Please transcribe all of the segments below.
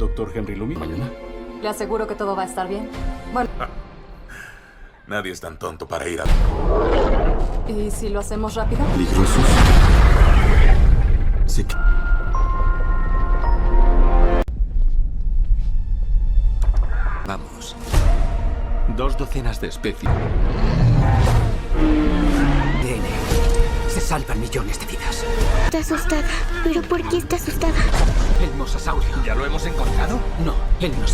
Doctor Henry Loomis. Mañana. Le aseguro que todo va a estar bien. Bueno, Nadie es tan tonto para ir a... ¿y si lo hacemos rápido? ¿Peligrosos? Sí que... Vamos. 2 docenas de especies. DNA. Se salvan millones de vidas. Está asustada. ¿Pero por qué está asustada? El mosasaurio. ¿Ya lo hemos encontrado? No, él no.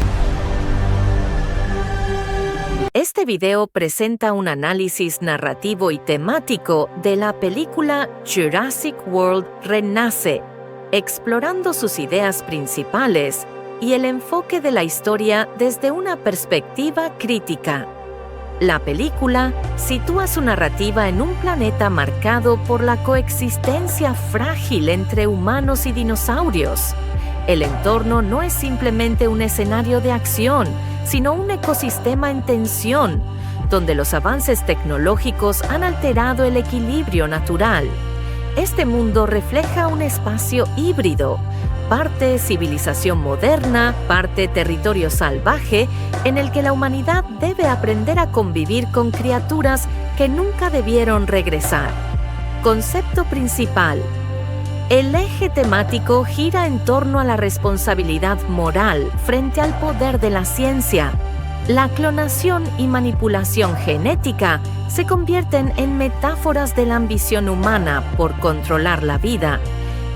Este video presenta un análisis narrativo y temático de la película Jurassic World Renace, explorando sus ideas principales y el enfoque de la historia desde una perspectiva crítica. La película sitúa su narrativa en un planeta marcado por la coexistencia frágil entre humanos y dinosaurios. El entorno no es simplemente un escenario de acción, sino un ecosistema en tensión, donde los avances tecnológicos han alterado el equilibrio natural. Este mundo refleja un espacio híbrido, parte civilización moderna, parte territorio salvaje, en el que la humanidad debe aprender a convivir con criaturas que nunca debieron regresar. Concepto principal. El eje temático gira en torno a la responsabilidad moral frente al poder de la ciencia. La clonación y manipulación genética se convierten en metáforas de la ambición humana por controlar la vida,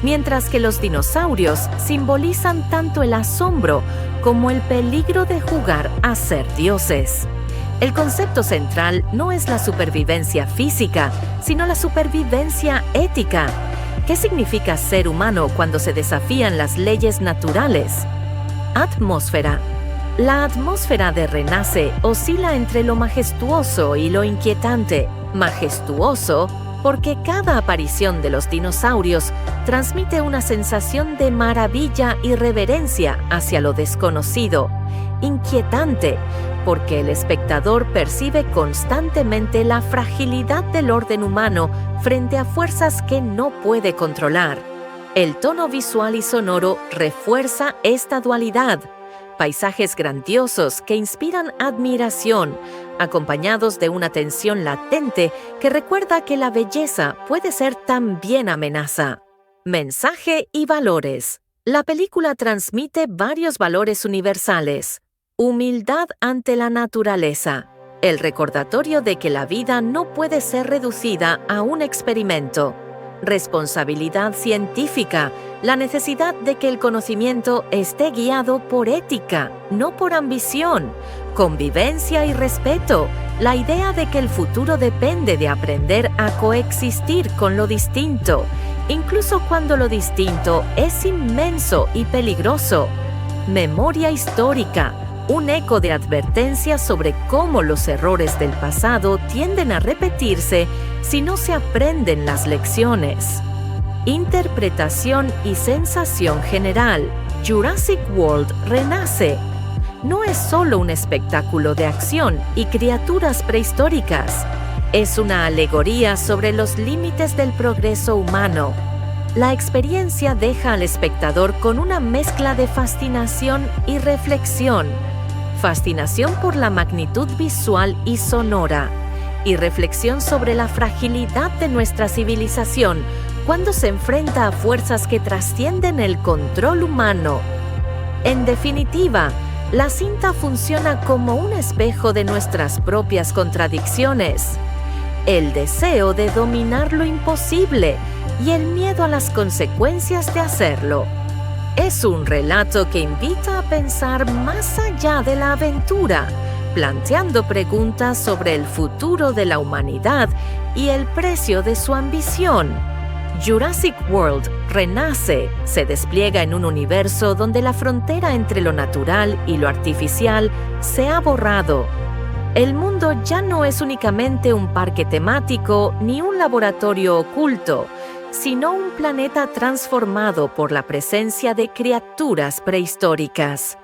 mientras que los dinosaurios simbolizan tanto el asombro como el peligro de jugar a ser dioses. El concepto central no es la supervivencia física, sino la supervivencia ética. ¿Qué significa ser humano cuando se desafían las leyes naturales? Atmósfera. La atmósfera de Renace oscila entre lo majestuoso y lo inquietante. Majestuoso porque cada aparición de los dinosaurios transmite una sensación de maravilla y reverencia hacia lo desconocido. Inquietante porque el espectador percibe constantemente la fragilidad del orden humano frente a fuerzas que no puede controlar. El tono visual y sonoro refuerza esta dualidad. Paisajes grandiosos que inspiran admiración, acompañados de una tensión latente que recuerda que la belleza puede ser también amenaza. Mensaje y valores. La película transmite varios valores universales. Humildad ante la naturaleza. El recordatorio de que la vida no puede ser reducida a un experimento. Responsabilidad científica. La necesidad de que el conocimiento esté guiado por ética, no por ambición. Convivencia y respeto. La idea de que el futuro depende de aprender a coexistir con lo distinto, incluso cuando lo distinto es inmenso y peligroso. Memoria histórica. Un eco de advertencia sobre cómo los errores del pasado tienden a repetirse si no se aprenden las lecciones. Interpretación y sensación general. Jurassic World Renace. No es solo un espectáculo de acción y criaturas prehistóricas. Es una alegoría sobre los límites del progreso humano. La experiencia deja al espectador con una mezcla de fascinación y reflexión. Fascinación por la magnitud visual y sonora, y reflexión sobre la fragilidad de nuestra civilización cuando se enfrenta a fuerzas que trascienden el control humano. En definitiva, la cinta funciona como un espejo de nuestras propias contradicciones. El deseo de dominar lo imposible y el miedo a las consecuencias de hacerlo. Es un relato que invita a pensar más allá de la aventura, planteando preguntas sobre el futuro de la humanidad y el precio de su ambición. Jurassic World Renace se despliega en un universo donde la frontera entre lo natural y lo artificial se ha borrado. El mundo ya no es únicamente un parque temático ni un laboratorio oculto, sino un planeta transformado por la presencia de criaturas prehistóricas.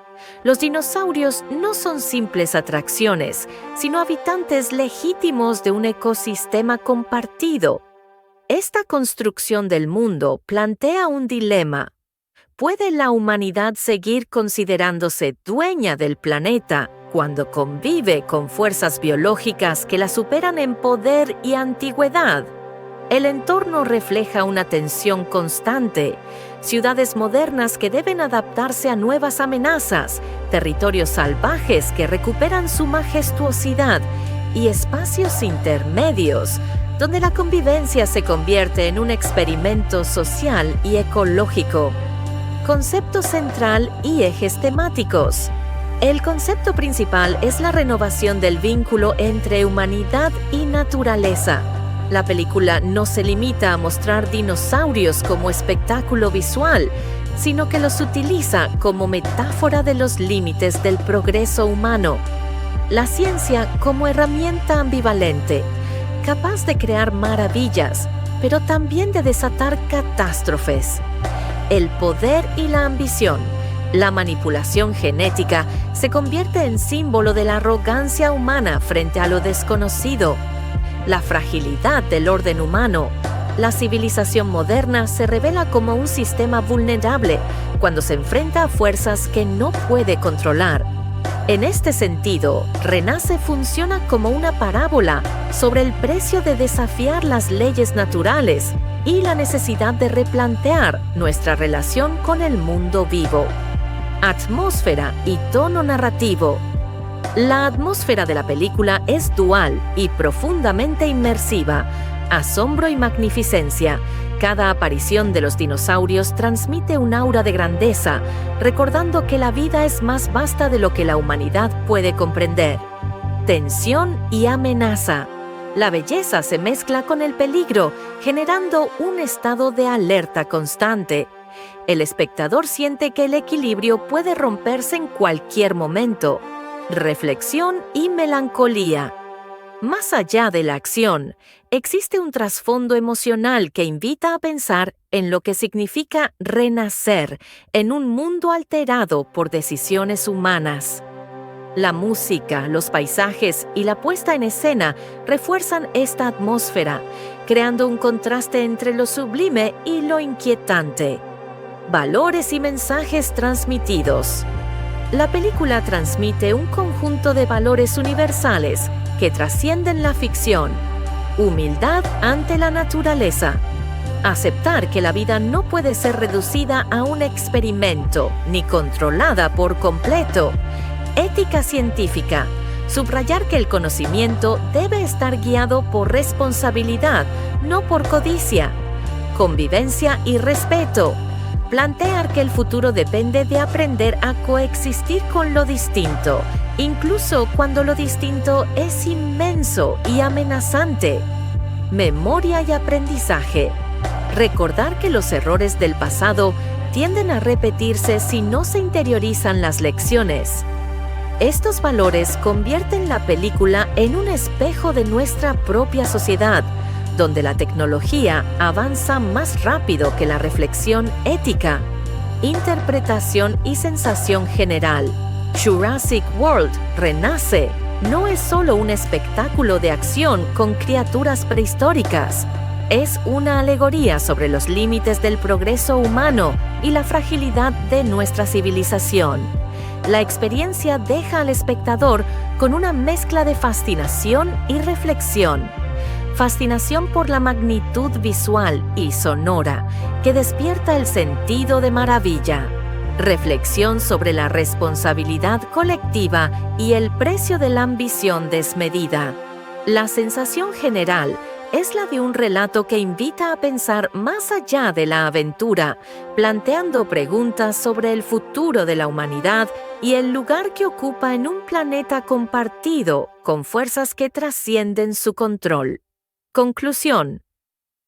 Los dinosaurios no son simples atracciones, sino habitantes legítimos de un ecosistema compartido. Esta construcción del mundo plantea un dilema. ¿puede la humanidad seguir considerándose dueña del planeta cuando convive con fuerzas biológicas que la superan en poder y antigüedad? El entorno refleja una tensión constante, ciudades modernas que deben adaptarse a nuevas amenazas, territorios salvajes que recuperan su majestuosidad y espacios intermedios, donde la convivencia se convierte en un experimento social y ecológico. Concepto central y ejes temáticos. El concepto principal es la renovación del vínculo entre humanidad y naturaleza. La película no se limita a mostrar dinosaurios como espectáculo visual, sino que los utiliza como metáfora de los límites del progreso humano. La ciencia como herramienta ambivalente, capaz de crear maravillas, pero también de desatar catástrofes. El poder y la ambición, la manipulación genética, se convierte en símbolo de la arrogancia humana frente a lo desconocido. La fragilidad del orden humano. La civilización moderna se revela como un sistema vulnerable cuando se enfrenta a fuerzas que no puede controlar. En este sentido, Renace funciona como una parábola sobre el precio de desafiar las leyes naturales y la necesidad de replantear nuestra relación con el mundo vivo. Atmósfera y tono narrativo. La atmósfera de la película es dual y profundamente inmersiva. Asombro y magnificencia. Cada aparición de los dinosaurios transmite un aura de grandeza, recordando que la vida es más vasta de lo que la humanidad puede comprender. Tensión y amenaza. La belleza se mezcla con el peligro, generando un estado de alerta constante. El espectador siente que el equilibrio puede romperse en cualquier momento. Reflexión y melancolía. Más allá de la acción, existe un trasfondo emocional que invita a pensar en lo que significa renacer en un mundo alterado por decisiones humanas. La música, los paisajes y la puesta en escena refuerzan esta atmósfera, creando un contraste entre lo sublime y lo inquietante. Valores y mensajes transmitidos. La película transmite un conjunto de valores universales que trascienden la ficción. Humildad ante la naturaleza. Aceptar que la vida no puede ser reducida a un experimento ni controlada por completo. Ética científica. Subrayar que el conocimiento debe estar guiado por responsabilidad, no por codicia. Convivencia y respeto. Plantear que el futuro depende de aprender a coexistir con lo distinto, incluso cuando lo distinto es inmenso y amenazante. Memoria y aprendizaje. Recordar que los errores del pasado tienden a repetirse si no se interiorizan las lecciones. Estos valores convierten la película en un espejo de nuestra propia sociedad, donde la tecnología avanza más rápido que la reflexión ética. Interpretación y sensación general. Jurassic World Renace no es solo un espectáculo de acción con criaturas prehistóricas. Es una alegoría sobre los límites del progreso humano y la fragilidad de nuestra civilización. La experiencia deja al espectador con una mezcla de fascinación y reflexión. Fascinación por la magnitud visual y sonora que despierta el sentido de maravilla. Reflexión sobre la responsabilidad colectiva y el precio de la ambición desmedida. La sensación general es la de un relato que invita a pensar más allá de la aventura, planteando preguntas sobre el futuro de la humanidad y el lugar que ocupa en un planeta compartido con fuerzas que trascienden su control. Conclusión.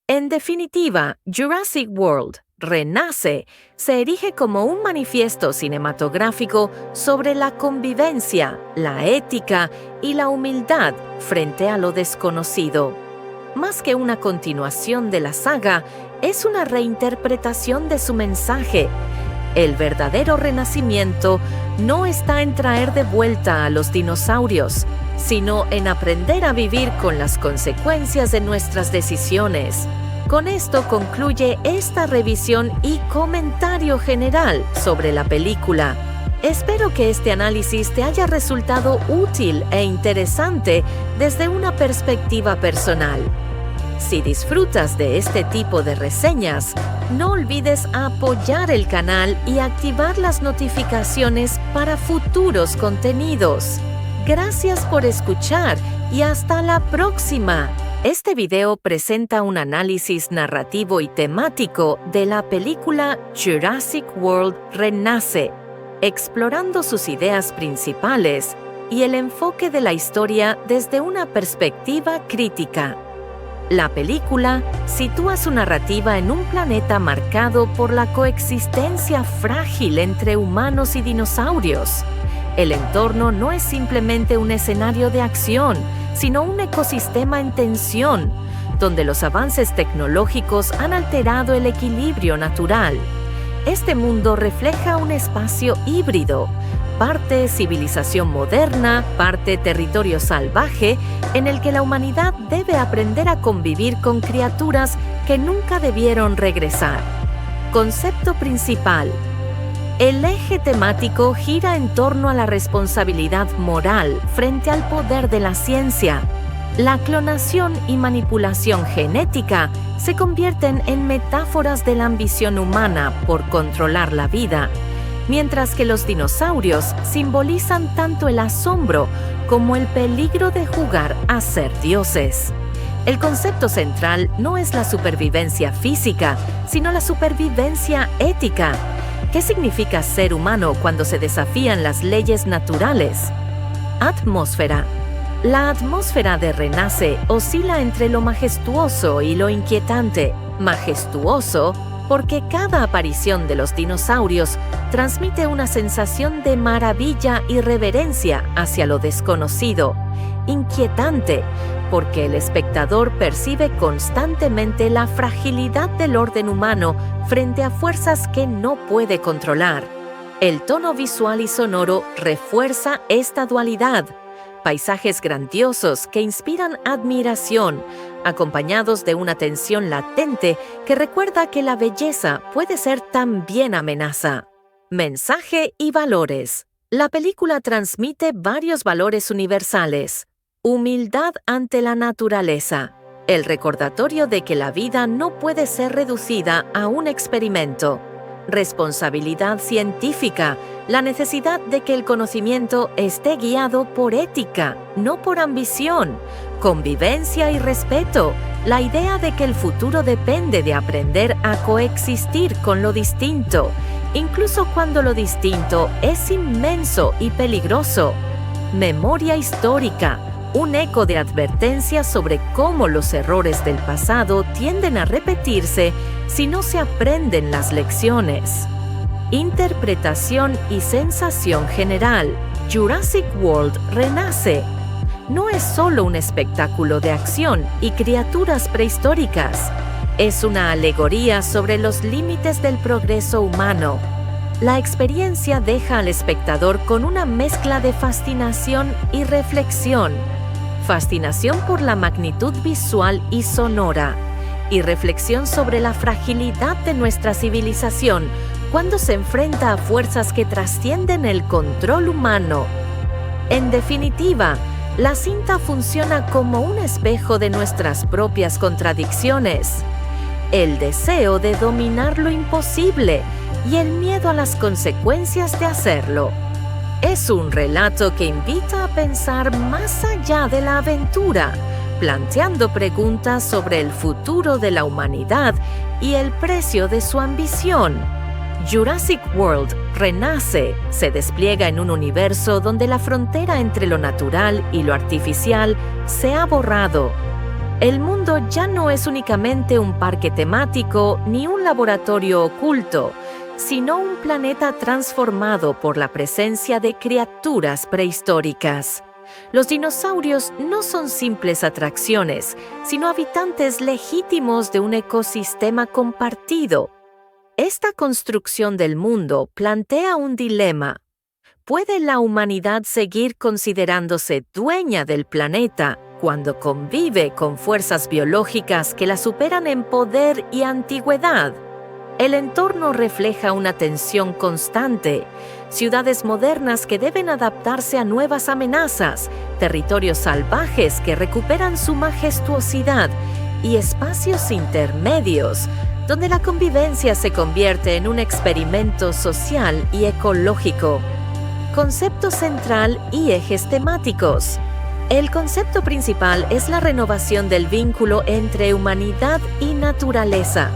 En definitiva, Jurassic World Renace se erige como un manifiesto cinematográfico sobre la convivencia, la ética y la humildad frente a lo desconocido. Más que una continuación de la saga, es una reinterpretación de su mensaje. El verdadero renacimiento no está en traer de vuelta a los dinosaurios, sino en aprender a vivir con las consecuencias de nuestras decisiones. Con esto concluye esta revisión y comentario general sobre la película. Espero que este análisis te haya resultado útil e interesante desde una perspectiva personal. Si disfrutas de este tipo de reseñas, no olvides apoyar el canal y activar las notificaciones para futuros contenidos. Gracias por escuchar y hasta la próxima. Este video presenta un análisis narrativo y temático de la película Jurassic World Renace, explorando sus ideas principales y el enfoque de la historia desde una perspectiva crítica. La película sitúa su narrativa en un planeta marcado por la coexistencia frágil entre humanos y dinosaurios. El entorno no es simplemente un escenario de acción, sino un ecosistema en tensión, donde los avances tecnológicos han alterado el equilibrio natural. Este mundo refleja un espacio híbrido, parte civilización moderna, parte territorio salvaje, en el que la humanidad debe aprender a convivir con criaturas que nunca debieron regresar. Concepto principal. El eje temático gira en torno a la responsabilidad moral frente al poder de la ciencia. La clonación y manipulación genética se convierten en metáforas de la ambición humana por controlar la vida, mientras que los dinosaurios simbolizan tanto el asombro como el peligro de jugar a ser dioses. El concepto central no es la supervivencia física, sino la supervivencia ética. ¿Qué significa ser humano cuando se desafían las leyes naturales? Atmósfera. La atmósfera de Renace oscila entre lo majestuoso y lo inquietante. Majestuoso porque cada aparición de los dinosaurios transmite una sensación de maravilla y reverencia hacia lo desconocido. Inquietante, porque el espectador percibe constantemente la fragilidad del orden humano frente a fuerzas que no puede controlar. El tono visual y sonoro refuerza esta dualidad. Paisajes grandiosos que inspiran admiración, acompañados de una tensión latente que recuerda que la belleza puede ser también amenaza. Mensaje y valores. La película transmite varios valores universales. Humildad ante la naturaleza. El recordatorio de que la vida no puede ser reducida a un experimento. Responsabilidad científica. La necesidad de que el conocimiento esté guiado por ética, no por ambición. Convivencia y respeto. La idea de que el futuro depende de aprender a coexistir con lo distinto, incluso cuando lo distinto es inmenso y peligroso. Memoria histórica. Un eco de advertencia sobre cómo los errores del pasado tienden a repetirse si no se aprenden las lecciones. Interpretación y sensación general. Jurassic World Renace. No es solo un espectáculo de acción y criaturas prehistóricas. Es una alegoría sobre los límites del progreso humano. La experiencia deja al espectador con una mezcla de fascinación y reflexión. Fascinación por la magnitud visual y sonora, y reflexión sobre la fragilidad de nuestra civilización cuando se enfrenta a fuerzas que trascienden el control humano. En definitiva, la cinta funciona como un espejo de nuestras propias contradicciones. El deseo de dominar lo imposible y el miedo a las consecuencias de hacerlo. Es un relato que invita a pensar más allá de la aventura, planteando preguntas sobre el futuro de la humanidad y el precio de su ambición. Jurassic World Renace se despliega en un universo donde la frontera entre lo natural y lo artificial se ha borrado. El mundo ya no es únicamente un parque temático ni un laboratorio oculto, sino un planeta transformado por la presencia de criaturas prehistóricas. Los dinosaurios no son simples atracciones, sino habitantes legítimos de un ecosistema compartido. Esta construcción del mundo plantea un dilema. ¿Puede la humanidad seguir considerándose dueña del planeta cuando convive con fuerzas biológicas que la superan en poder y antigüedad. El entorno refleja una tensión constante, ciudades modernas que deben adaptarse a nuevas amenazas, territorios salvajes que recuperan su majestuosidad y espacios intermedios, donde la convivencia se convierte en un experimento social y ecológico. Concepto central y ejes temáticos. El concepto principal es la renovación del vínculo entre humanidad y naturaleza.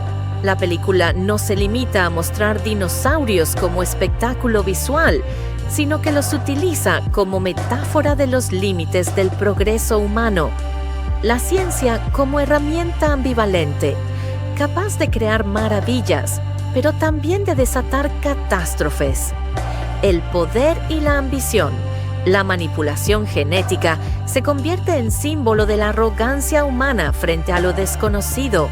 La película no se limita a mostrar dinosaurios como espectáculo visual, sino que los utiliza como metáfora de los límites del progreso humano. La ciencia como herramienta ambivalente, capaz de crear maravillas, pero también de desatar catástrofes. El poder y la ambición, la manipulación genética, se convierte en símbolo de la arrogancia humana frente a lo desconocido.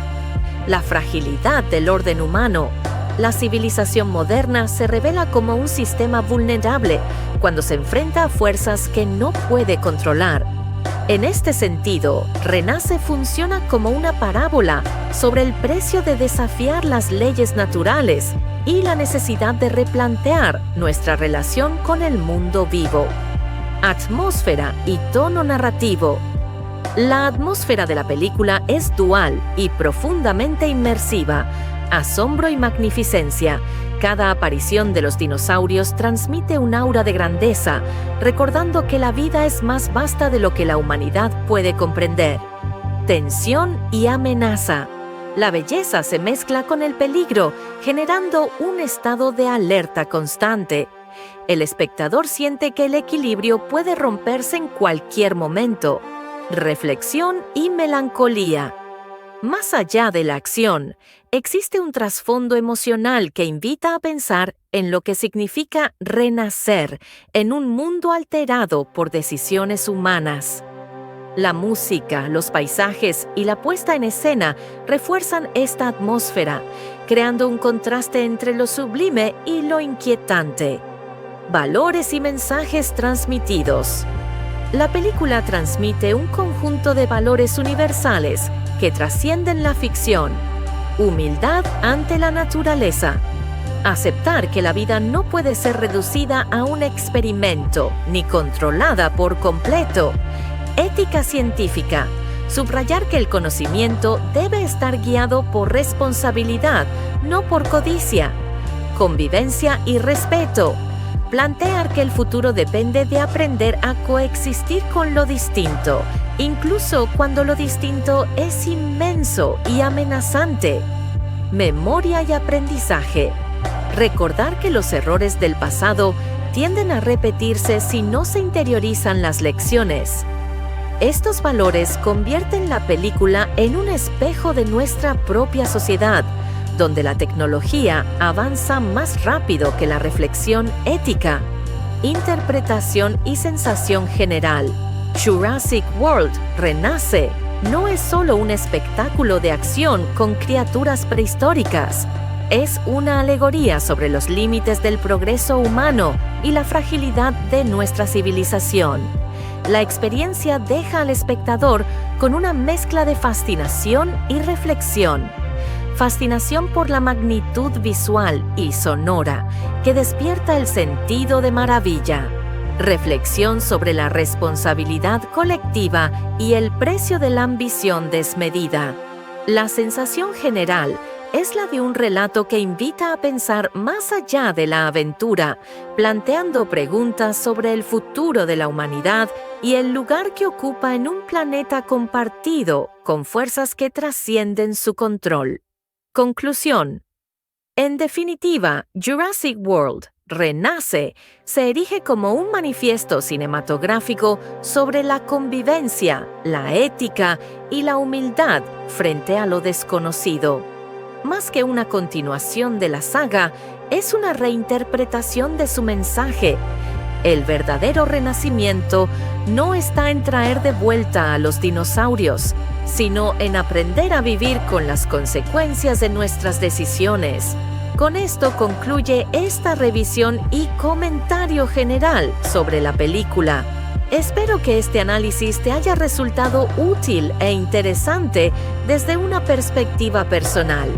La fragilidad del orden humano. La civilización moderna se revela como un sistema vulnerable cuando se enfrenta a fuerzas que no puede controlar. En este sentido, Renace funciona como una parábola sobre el precio de desafiar las leyes naturales y la necesidad de replantear nuestra relación con el mundo vivo. Atmósfera y tono narrativo. La atmósfera de la película es dual y profundamente inmersiva. Asombro y magnificencia. Cada aparición de los dinosaurios transmite un aura de grandeza, recordando que la vida es más vasta de lo que la humanidad puede comprender. Tensión y amenaza. La belleza se mezcla con el peligro, generando un estado de alerta constante. El espectador siente que el equilibrio puede romperse en cualquier momento. Reflexión y melancolía. Más allá de la acción, existe un trasfondo emocional que invita a pensar en lo que significa renacer en un mundo alterado por decisiones humanas. La música, los paisajes y la puesta en escena refuerzan esta atmósfera, creando un contraste entre lo sublime y lo inquietante. Valores y mensajes transmitidos. La película transmite un conjunto de valores universales que trascienden la ficción. Humildad ante la naturaleza. Aceptar que la vida no puede ser reducida a un experimento ni controlada por completo. Ética científica. Subrayar que el conocimiento debe estar guiado por responsabilidad, no por codicia. Convivencia y respeto. Plantear que el futuro depende de aprender a coexistir con lo distinto, incluso cuando lo distinto es inmenso y amenazante. Memoria y aprendizaje. Recordar que los errores del pasado tienden a repetirse si no se interiorizan las lecciones. Estos valores convierten la película en un espejo de nuestra propia sociedad, donde la tecnología avanza más rápido que la reflexión ética. Interpretación y sensación general. Jurassic World Renace no es solo un espectáculo de acción con criaturas prehistóricas. Es una alegoría sobre los límites del progreso humano y la fragilidad de nuestra civilización. La experiencia deja al espectador con una mezcla de fascinación y reflexión. Fascinación por la magnitud visual y sonora que despierta el sentido de maravilla. Reflexión sobre la responsabilidad colectiva y el precio de la ambición desmedida. La sensación general es la de un relato que invita a pensar más allá de la aventura, planteando preguntas sobre el futuro de la humanidad y el lugar que ocupa en un planeta compartido con fuerzas que trascienden su control. Conclusión. En definitiva, Jurassic World Renace se erige como un manifiesto cinematográfico sobre la convivencia, la ética y la humildad frente a lo desconocido. Más que una continuación de la saga, es una reinterpretación de su mensaje. El verdadero renacimiento no está en traer de vuelta a los dinosaurios, sino en aprender a vivir con las consecuencias de nuestras decisiones. Con esto concluye esta revisión y comentario general sobre la película. Espero que este análisis te haya resultado útil e interesante desde una perspectiva personal.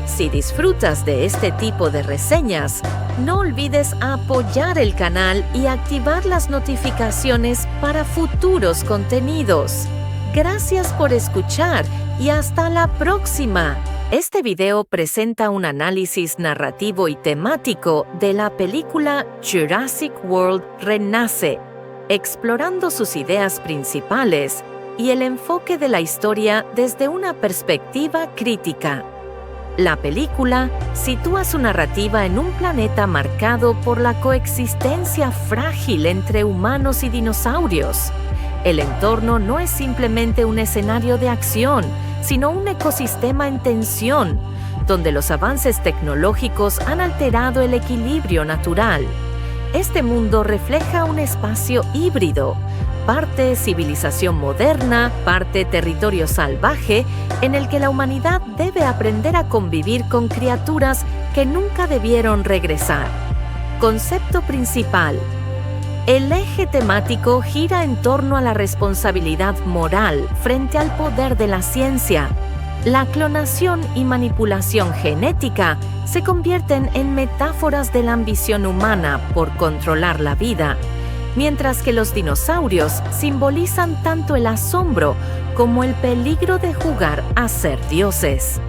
Si disfrutas de este tipo de reseñas, no olvides apoyar el canal y activar las notificaciones para futuros contenidos. Gracias por escuchar y hasta la próxima. Este video presenta un análisis narrativo y temático de la película Jurassic World Renace, explorando sus ideas principales y el enfoque de la historia desde una perspectiva crítica. La película sitúa su narrativa en un planeta marcado por la coexistencia frágil entre humanos y dinosaurios. El entorno no es simplemente un escenario de acción, sino un ecosistema en tensión, donde los avances tecnológicos han alterado el equilibrio natural. Este mundo refleja un espacio híbrido, parte civilización moderna, parte territorio salvaje, en el que la humanidad debe aprender a convivir con criaturas que nunca debieron regresar. Concepto principal. El eje temático gira en torno a la responsabilidad moral frente al poder de la ciencia. La clonación y manipulación genética se convierten en metáforas de la ambición humana por controlar la vida, mientras que los dinosaurios simbolizan tanto el asombro como el peligro de jugar a ser dioses.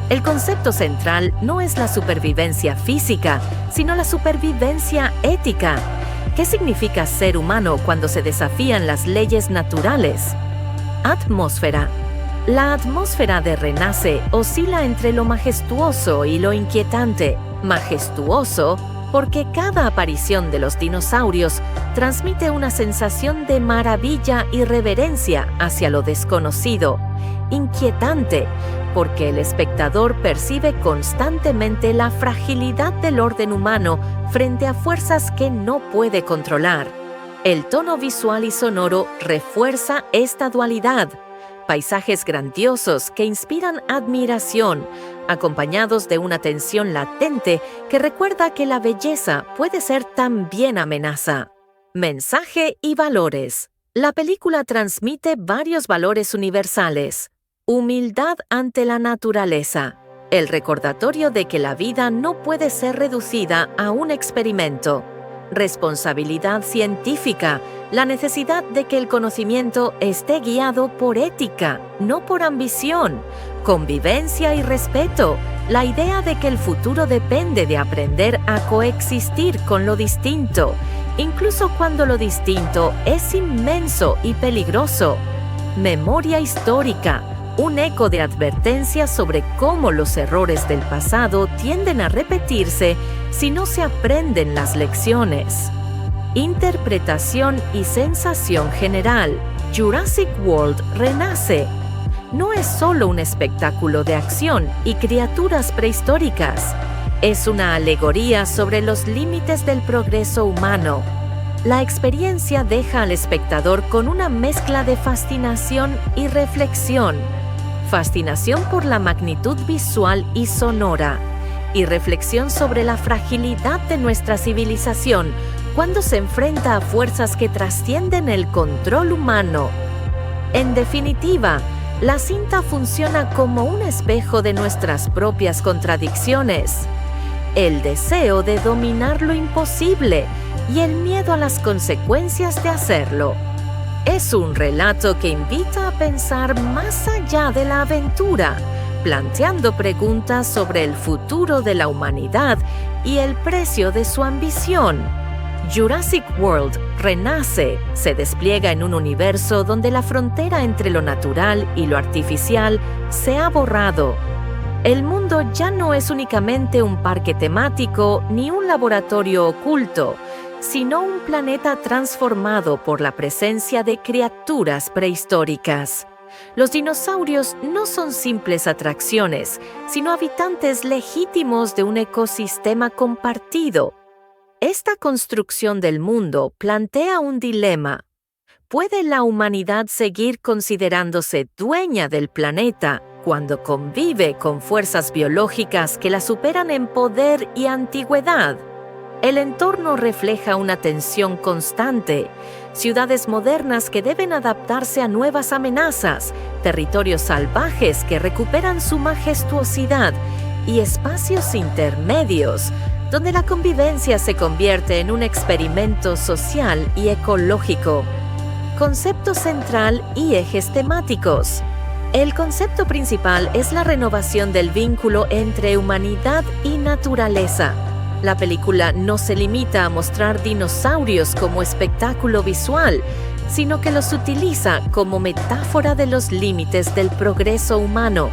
El concepto central no es la supervivencia física, sino la supervivencia ética. ¿Qué significa ser humano cuando se desafían las leyes naturales? Atmósfera. La atmósfera de Renace oscila entre lo majestuoso y lo inquietante. Majestuoso porque cada aparición de los dinosaurios transmite una sensación de maravilla y reverencia hacia lo desconocido. Inquietante porque el espectador percibe constantemente la fragilidad del orden humano frente a fuerzas que no puede controlar. El tono visual y sonoro refuerza esta dualidad. Paisajes grandiosos que inspiran admiración, acompañados de una tensión latente que recuerda que la belleza puede ser también amenaza. Mensaje y valores. La película transmite varios valores universales. Humildad ante la naturaleza. El recordatorio de que la vida no puede ser reducida a un experimento. Responsabilidad científica, la necesidad de que el conocimiento esté guiado por ética, no por ambición. Convivencia y respeto, la idea de que el futuro depende de aprender a coexistir con lo distinto, incluso cuando lo distinto es inmenso y peligroso. Memoria histórica, un eco de advertencia sobre cómo los errores del pasado tienden a repetirse si no se aprenden las lecciones. Interpretación y sensación general. Jurassic World Renace. No es solo un espectáculo de acción y criaturas prehistóricas. Es una alegoría sobre los límites del progreso humano. La experiencia deja al espectador con una mezcla de fascinación y reflexión. Fascinación por la magnitud visual y sonora, y reflexión sobre la fragilidad de nuestra civilización cuando se enfrenta a fuerzas que trascienden el control humano. En definitiva, la cinta funciona como un espejo de nuestras propias contradicciones. El deseo de dominar lo imposible y el miedo a las consecuencias de hacerlo. Es un relato que invita a pensar más allá de la aventura, planteando preguntas sobre el futuro de la humanidad y el precio de su ambición. Jurassic World Renace se despliega en un universo donde la frontera entre lo natural y lo artificial se ha borrado. El mundo ya no es únicamente un parque temático ni un laboratorio oculto, sino un planeta transformado por la presencia de criaturas prehistóricas. Los dinosaurios no son simples atracciones, sino habitantes legítimos de un ecosistema compartido. Esta construcción del mundo plantea un dilema. ¿Puede la humanidad seguir considerándose dueña del planeta cuando convive con fuerzas biológicas que la superan en poder y antigüedad? El entorno refleja una tensión constante, ciudades modernas que deben adaptarse a nuevas amenazas, territorios salvajes que recuperan su majestuosidad y espacios intermedios, donde la convivencia se convierte en un experimento social y ecológico. Concepto central y ejes temáticos. El concepto principal es la renovación del vínculo entre humanidad y naturaleza. La película no se limita a mostrar dinosaurios como espectáculo visual, sino que los utiliza como metáfora de los límites del progreso humano.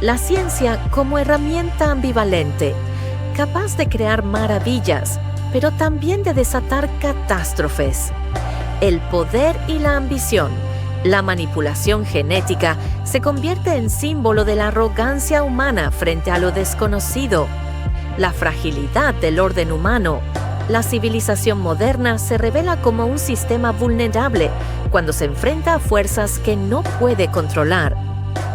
La ciencia como herramienta ambivalente, capaz de crear maravillas, pero también de desatar catástrofes. El poder y la ambición, la manipulación genética, se convierte en símbolo de la arrogancia humana frente a lo desconocido. La fragilidad del orden humano. La civilización moderna se revela como un sistema vulnerable cuando se enfrenta a fuerzas que no puede controlar.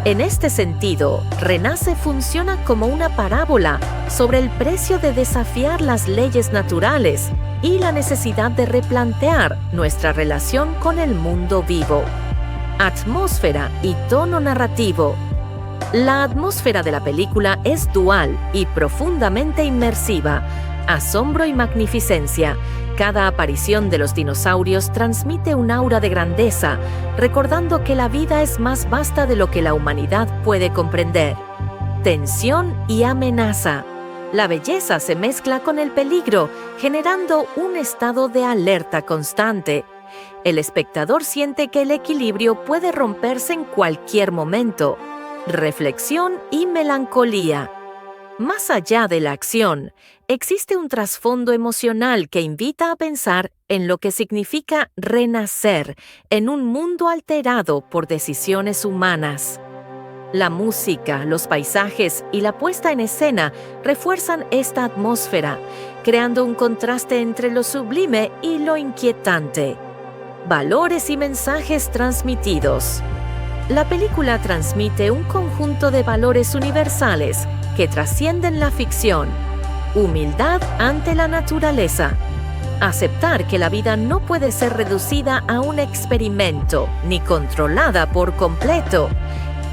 En este sentido, Renace funciona como una parábola sobre el precio de desafiar las leyes naturales y la necesidad de replantear nuestra relación con el mundo vivo. Atmósfera y tono narrativo. La atmósfera de la película es dual y profundamente inmersiva. Asombro y magnificencia. Cada aparición de los dinosaurios transmite un aura de grandeza, recordando que la vida es más vasta de lo que la humanidad puede comprender. Tensión y amenaza. La belleza se mezcla con el peligro, generando un estado de alerta constante. El espectador siente que el equilibrio puede romperse en cualquier momento. Reflexión y melancolía. Más allá de la acción, existe un trasfondo emocional que invita a pensar en lo que significa renacer en un mundo alterado por decisiones humanas. La música, los paisajes y la puesta en escena refuerzan esta atmósfera, creando un contraste entre lo sublime y lo inquietante. Valores y mensajes transmitidos. La película transmite un conjunto de valores universales que trascienden la ficción. Humildad ante la naturaleza. Aceptar que la vida no puede ser reducida a un experimento ni controlada por completo.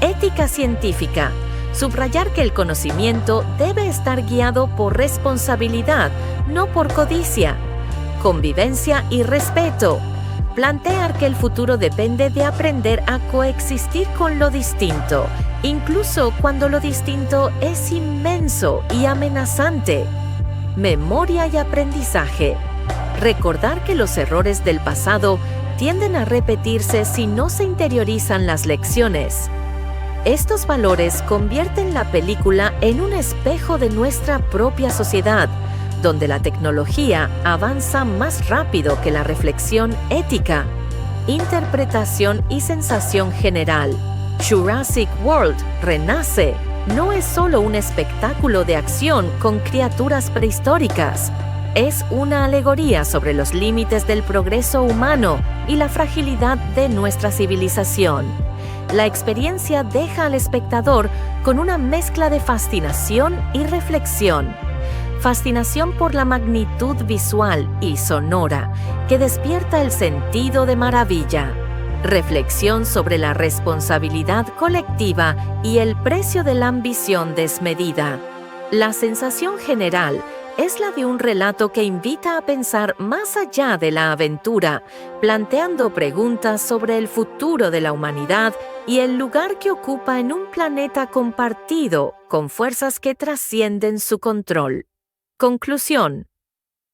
Ética científica. Subrayar que el conocimiento debe estar guiado por responsabilidad, no por codicia. Convivencia y respeto. Plantear que el futuro depende de aprender a coexistir con lo distinto, incluso cuando lo distinto es inmenso y amenazante. Memoria y aprendizaje. Recordar que los errores del pasado tienden a repetirse si no se interiorizan las lecciones. Estos valores convierten la película en un espejo de nuestra propia sociedad, donde la tecnología avanza más rápido que la reflexión ética. Interpretación y sensación general. Jurassic World Renace no es solo un espectáculo de acción con criaturas prehistóricas. Es una alegoría sobre los límites del progreso humano y la fragilidad de nuestra civilización. La experiencia deja al espectador con una mezcla de fascinación y reflexión. Fascinación por la magnitud visual y sonora que despierta el sentido de maravilla. Reflexión sobre la responsabilidad colectiva y el precio de la ambición desmedida. La sensación general es la de un relato que invita a pensar más allá de la aventura, planteando preguntas sobre el futuro de la humanidad y el lugar que ocupa en un planeta compartido con fuerzas que trascienden su control. Conclusión.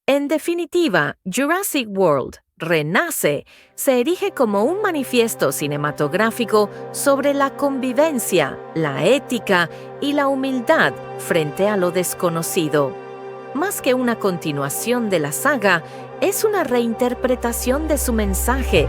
En definitiva, Jurassic World Renace se erige como un manifiesto cinematográfico sobre la convivencia, la ética y la humildad frente a lo desconocido. Más que una continuación de la saga, es una reinterpretación de su mensaje.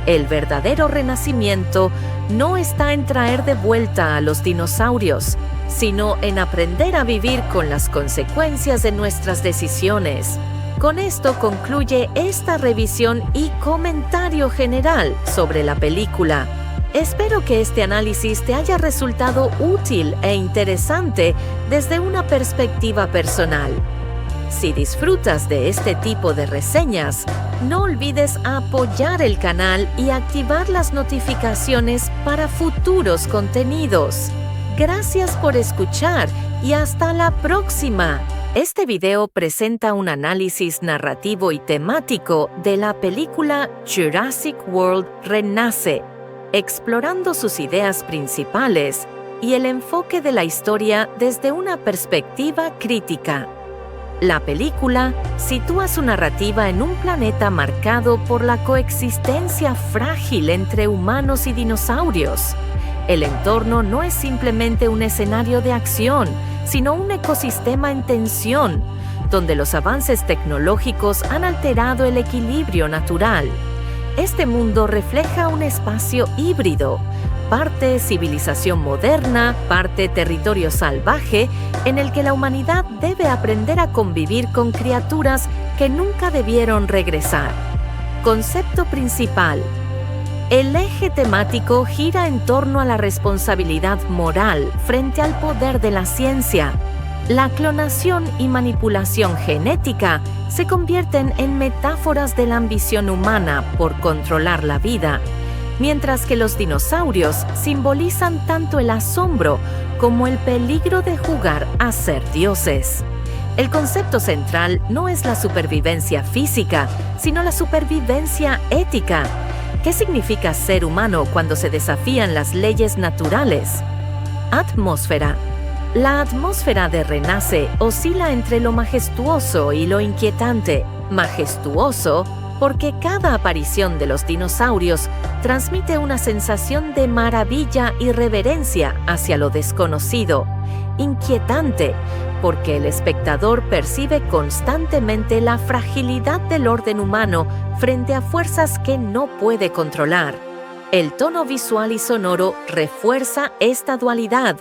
El verdadero renacimiento no está en traer de vuelta a los dinosaurios, sino en aprender a vivir con las consecuencias de nuestras decisiones. Con esto concluye esta revisión y comentario general sobre la película. Espero que este análisis te haya resultado útil e interesante desde una perspectiva personal. Si disfrutas de este tipo de reseñas, no olvides apoyar el canal y activar las notificaciones para futuros contenidos. Gracias por escuchar y hasta la próxima. Este video presenta un análisis narrativo y temático de la película Jurassic World Renace, explorando sus ideas principales y el enfoque de la historia desde una perspectiva crítica. La película sitúa su narrativa en un planeta marcado por la coexistencia frágil entre humanos y dinosaurios. El entorno no es simplemente un escenario de acción, sino un ecosistema en tensión, donde los avances tecnológicos han alterado el equilibrio natural. Este mundo refleja un espacio híbrido, parte civilización moderna, parte territorio salvaje, en el que la humanidad debe aprender a convivir con criaturas que nunca debieron regresar. Concepto principal. El eje temático gira en torno a la responsabilidad moral frente al poder de la ciencia. La clonación y manipulación genética se convierten en metáforas de la ambición humana por controlar la vida, mientras que los dinosaurios simbolizan tanto el asombro como el peligro de jugar a ser dioses. El concepto central no es la supervivencia física, sino la supervivencia ética. ¿Qué significa ser humano cuando se desafían las leyes naturales? Atmósfera. La atmósfera de Renace oscila entre lo majestuoso y lo inquietante. Majestuoso porque cada aparición de los dinosaurios transmite una sensación de maravilla y reverencia hacia lo desconocido. Inquietante, porque el espectador percibe constantemente la fragilidad del orden humano frente a fuerzas que no puede controlar. El tono visual y sonoro refuerza esta dualidad.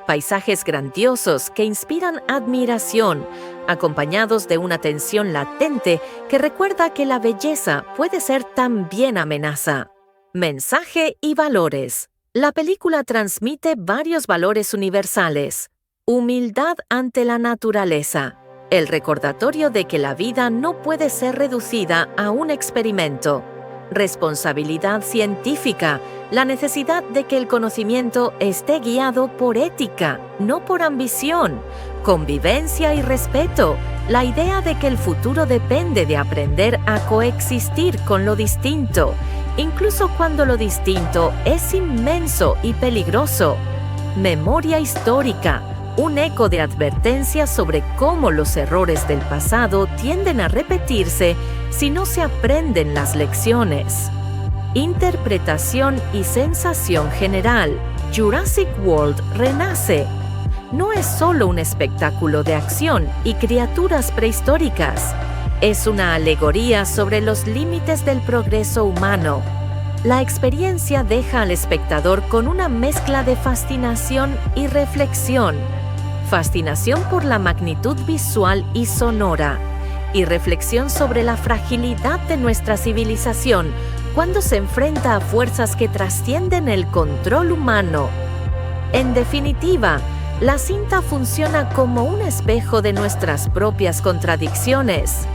Paisajes grandiosos que inspiran admiración, acompañados de una tensión latente que recuerda que la belleza puede ser también amenaza. Mensaje y valores. La película transmite varios valores universales. Humildad ante la naturaleza. El recordatorio de que la vida no puede ser reducida a un experimento. Responsabilidad científica, la necesidad de que el conocimiento esté guiado por ética, no por ambición. Convivencia y respeto, la idea de que el futuro depende de aprender a coexistir con lo distinto, incluso cuando lo distinto es inmenso y peligroso. Memoria histórica, un eco de advertencia sobre cómo los errores del pasado tienden a repetirse si no se aprenden las lecciones. Interpretación y sensación general. Jurassic World Renace. No es solo un espectáculo de acción y criaturas prehistóricas. Es una alegoría sobre los límites del progreso humano. La experiencia deja al espectador con una mezcla de fascinación y reflexión. Fascinación por la magnitud visual y sonora, y reflexión sobre la fragilidad de nuestra civilización cuando se enfrenta a fuerzas que trascienden el control humano. En definitiva, la cinta funciona como un espejo de nuestras propias contradicciones.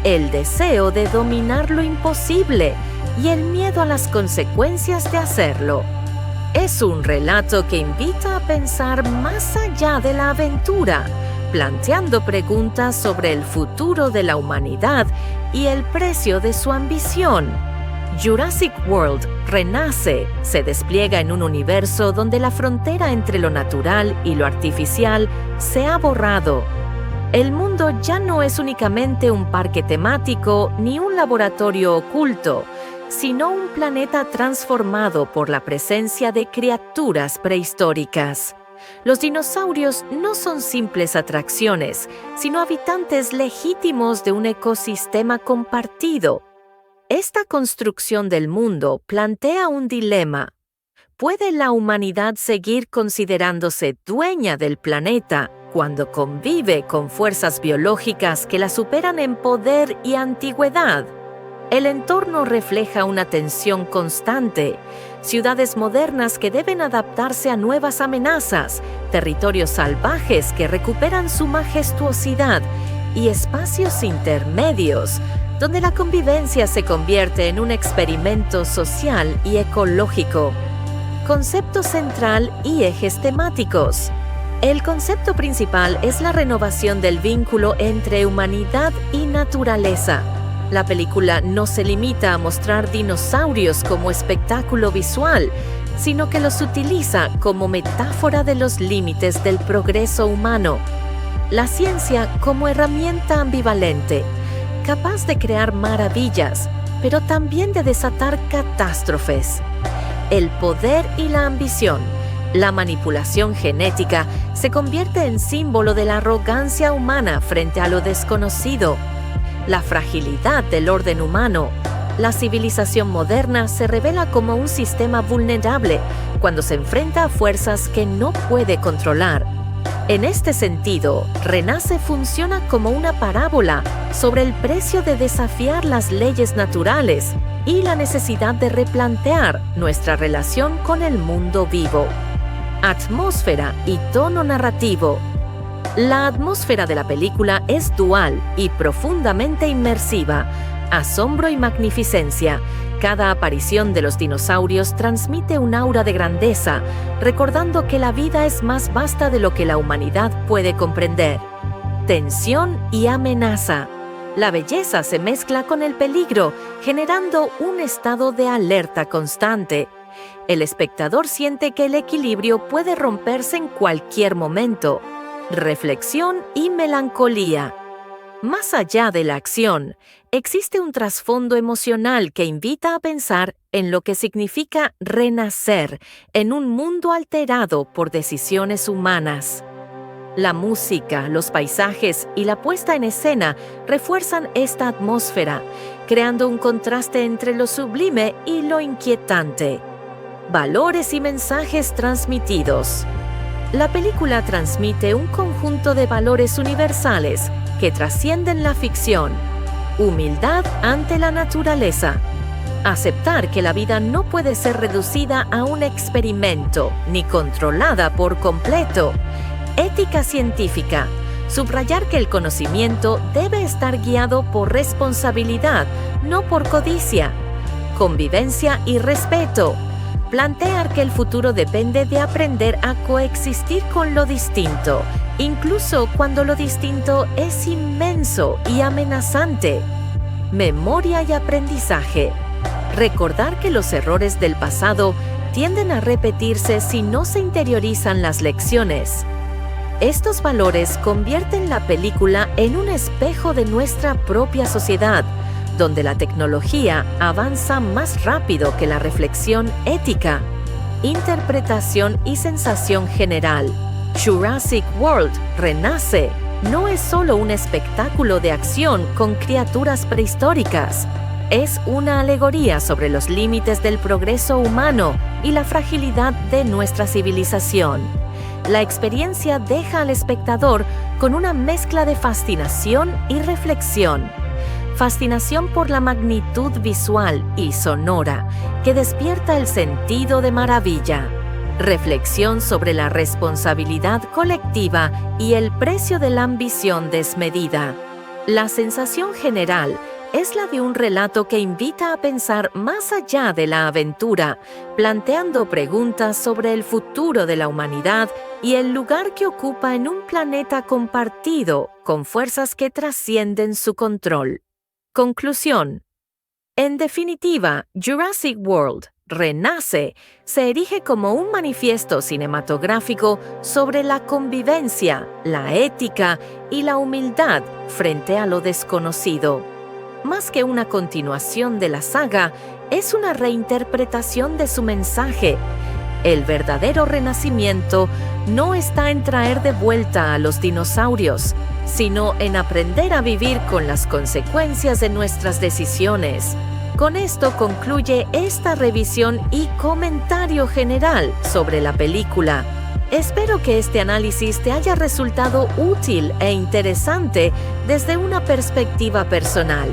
El deseo de dominar lo imposible y el miedo a las consecuencias de hacerlo. Es un relato que invita a pensar más allá de la aventura, planteando preguntas sobre el futuro de la humanidad y el precio de su ambición. Jurassic World Renace se despliega en un universo donde la frontera entre lo natural y lo artificial se ha borrado. El mundo ya no es únicamente un parque temático ni un laboratorio oculto, sino un planeta transformado por la presencia de criaturas prehistóricas. Los dinosaurios no son simples atracciones, sino habitantes legítimos de un ecosistema compartido. Esta construcción del mundo plantea un dilema. ¿Puede la humanidad seguir considerándose dueña del planeta cuando convive con fuerzas biológicas que la superan en poder y antigüedad? El entorno refleja una tensión constante. Ciudades modernas que deben adaptarse a nuevas amenazas, territorios salvajes que recuperan su majestuosidad y espacios intermedios, donde la convivencia se convierte en un experimento social y ecológico. Concepto central y ejes temáticos. El concepto principal es la renovación del vínculo entre humanidad y naturaleza. La película no se limita a mostrar dinosaurios como espectáculo visual, sino que los utiliza como metáfora de los límites del progreso humano. La ciencia como herramienta ambivalente, capaz de crear maravillas, pero también de desatar catástrofes. El poder y la ambición, la manipulación genética, se convierte en símbolo de la arrogancia humana frente a lo desconocido. La fragilidad del orden humano. La civilización moderna se revela como un sistema vulnerable cuando se enfrenta a fuerzas que no puede controlar. En este sentido, Renace funciona como una parábola sobre el precio de desafiar las leyes naturales y la necesidad de replantear nuestra relación con el mundo vivo. Atmósfera y tono narrativo. La atmósfera de la película es dual y profundamente inmersiva. Asombro y magnificencia. Cada aparición de los dinosaurios transmite un aura de grandeza, recordando que la vida es más vasta de lo que la humanidad puede comprender. Tensión y amenaza. La belleza se mezcla con el peligro, generando un estado de alerta constante. El espectador siente que el equilibrio puede romperse en cualquier momento. Reflexión y melancolía. Más allá de la acción, existe un trasfondo emocional que invita a pensar en lo que significa renacer en un mundo alterado por decisiones humanas. La música, los paisajes y la puesta en escena refuerzan esta atmósfera, creando un contraste entre lo sublime y lo inquietante. Valores y mensajes transmitidos. La película transmite un conjunto de valores universales que trascienden la ficción. Humildad ante la naturaleza. Aceptar que la vida no puede ser reducida a un experimento ni controlada por completo. Ética científica. Subrayar que el conocimiento debe estar guiado por responsabilidad, no por codicia. Convivencia y respeto. Plantear que el futuro depende de aprender a coexistir con lo distinto, incluso cuando lo distinto es inmenso y amenazante. Memoria y aprendizaje. Recordar que los errores del pasado tienden a repetirse si no se interiorizan las lecciones. Estos valores convierten la película en un espejo de nuestra propia sociedad, donde la tecnología avanza más rápido que la reflexión ética. Interpretación y sensación general. Jurassic World Renace no es solo un espectáculo de acción con criaturas prehistóricas. Es una alegoría sobre los límites del progreso humano y la fragilidad de nuestra civilización. La experiencia deja al espectador con una mezcla de fascinación y reflexión. Fascinación por la magnitud visual y sonora que despierta el sentido de maravilla. Reflexión sobre la responsabilidad colectiva y el precio de la ambición desmedida. La sensación general es la de un relato que invita a pensar más allá de la aventura, planteando preguntas sobre el futuro de la humanidad y el lugar que ocupa en un planeta compartido con fuerzas que trascienden su control. Conclusión. En definitiva, Jurassic World Renace se erige como un manifiesto cinematográfico sobre la convivencia, la ética y la humildad frente a lo desconocido. Más que una continuación de la saga, es una reinterpretación de su mensaje. El verdadero renacimiento no está en traer de vuelta a los dinosaurios, sino en aprender a vivir con las consecuencias de nuestras decisiones. Con esto concluye esta revisión y comentario general sobre la película. Espero que este análisis te haya resultado útil e interesante desde una perspectiva personal.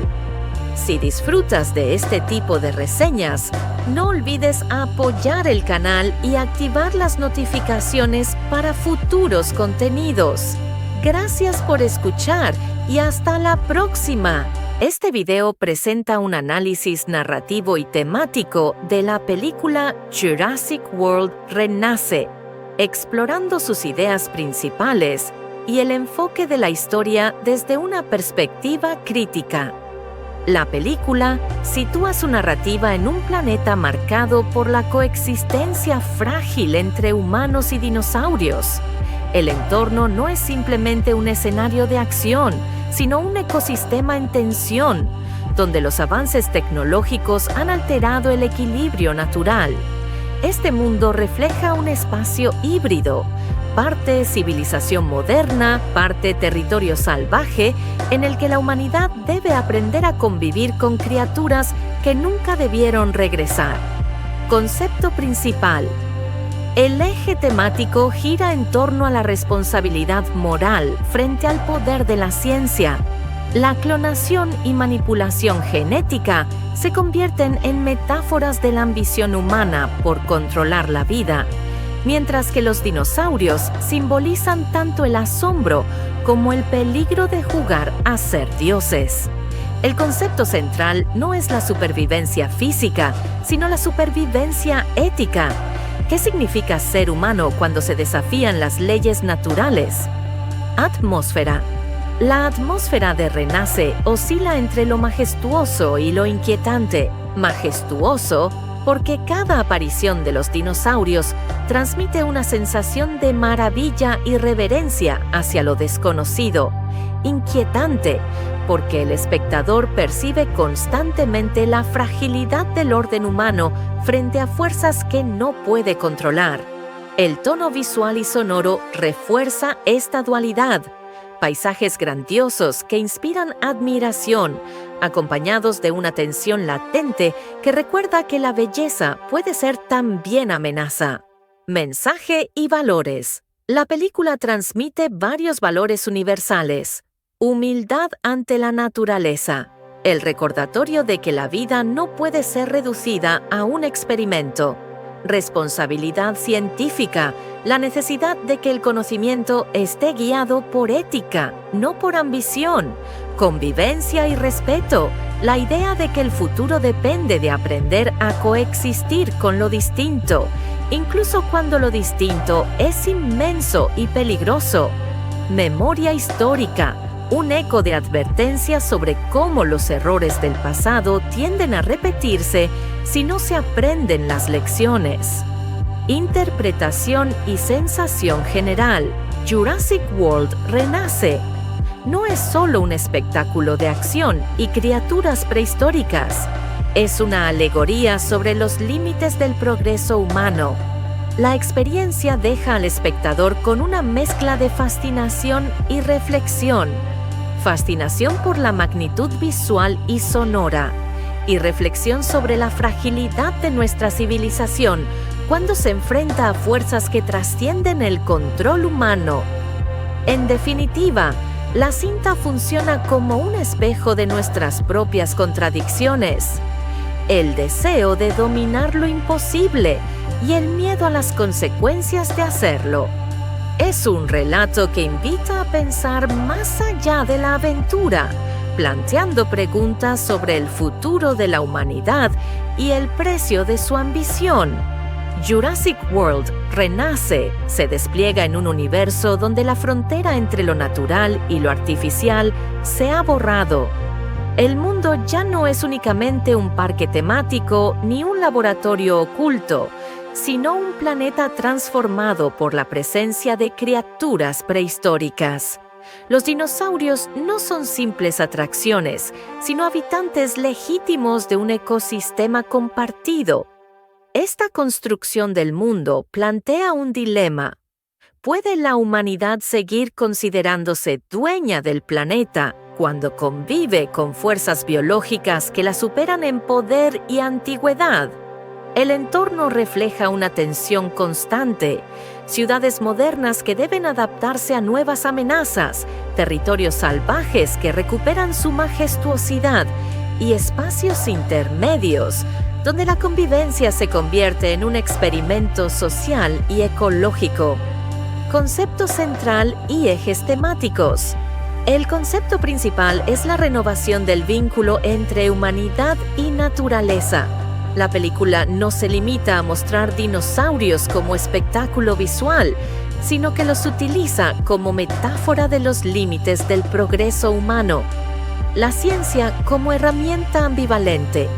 Si disfrutas de este tipo de reseñas, no olvides apoyar el canal y activar las notificaciones para futuros contenidos. Gracias por escuchar y hasta la próxima. Este video presenta un análisis narrativo y temático de la película Jurassic World Renace, explorando sus ideas principales y el enfoque de la historia desde una perspectiva crítica. La película sitúa su narrativa en un planeta marcado por la coexistencia frágil entre humanos y dinosaurios. El entorno no es simplemente un escenario de acción, sino un ecosistema en tensión, donde los avances tecnológicos han alterado el equilibrio natural. Este mundo refleja un espacio híbrido, parte civilización moderna, parte territorio salvaje, en el que la humanidad debe aprender a convivir con criaturas que nunca debieron regresar. Concepto principal. El eje temático gira en torno a la responsabilidad moral frente al poder de la ciencia. La clonación y manipulación genética se convierten en metáforas de la ambición humana por controlar la vida, mientras que los dinosaurios simbolizan tanto el asombro como el peligro de jugar a ser dioses. El concepto central no es la supervivencia física, sino la supervivencia ética. ¿Qué significa ser humano cuando se desafían las leyes naturales? Atmósfera. La atmósfera de Renace oscila entre lo majestuoso y lo inquietante. Majestuoso porque cada aparición de los dinosaurios transmite una sensación de maravilla y reverencia hacia lo desconocido. Inquietante porque el espectador percibe constantemente la fragilidad del orden humano frente a fuerzas que no puede controlar. El tono visual y sonoro refuerza esta dualidad. Paisajes grandiosos que inspiran admiración, acompañados de una tensión latente que recuerda que la belleza puede ser también amenaza. Mensaje y valores. La película transmite varios valores universales. Humildad ante la naturaleza. El recordatorio de que la vida no puede ser reducida a un experimento. Responsabilidad científica, la necesidad de que el conocimiento esté guiado por ética, no por ambición. Convivencia y respeto, la idea de que el futuro depende de aprender a coexistir con lo distinto, incluso cuando lo distinto es inmenso y peligroso. Memoria histórica, un eco de advertencia sobre cómo los errores del pasado tienden a repetirse si no se aprenden las lecciones. Interpretación y sensación general. Jurassic World Renace. No es solo un espectáculo de acción y criaturas prehistóricas. Es una alegoría sobre los límites del progreso humano. La experiencia deja al espectador con una mezcla de fascinación y reflexión. Fascinación por la magnitud visual y sonora, y reflexión sobre la fragilidad de nuestra civilización cuando se enfrenta a fuerzas que trascienden el control humano. En definitiva, la cinta funciona como un espejo de nuestras propias contradicciones. El deseo de dominar lo imposible y el miedo a las consecuencias de hacerlo. Es un relato que invita a pensar más allá de la aventura, planteando preguntas sobre el futuro de la humanidad y el precio de su ambición. Jurassic World Renace se despliega en un universo donde la frontera entre lo natural y lo artificial se ha borrado. El mundo ya no es únicamente un parque temático ni un laboratorio oculto, sino un planeta transformado por la presencia de criaturas prehistóricas. Los dinosaurios no son simples atracciones, sino habitantes legítimos de un ecosistema compartido. Esta construcción del mundo plantea un dilema. ¿Puede la humanidad seguir considerándose dueña del planeta cuando convive con fuerzas biológicas que la superan en poder y antigüedad? El entorno refleja una tensión constante, ciudades modernas que deben adaptarse a nuevas amenazas, territorios salvajes que recuperan su majestuosidad y espacios intermedios, donde la convivencia se convierte en un experimento social y ecológico. Concepto central y ejes temáticos. El concepto principal es la renovación del vínculo entre humanidad y naturaleza. La película no se limita a mostrar dinosaurios como espectáculo visual, sino que los utiliza como metáfora de los límites del progreso humano. La ciencia como herramienta ambivalente,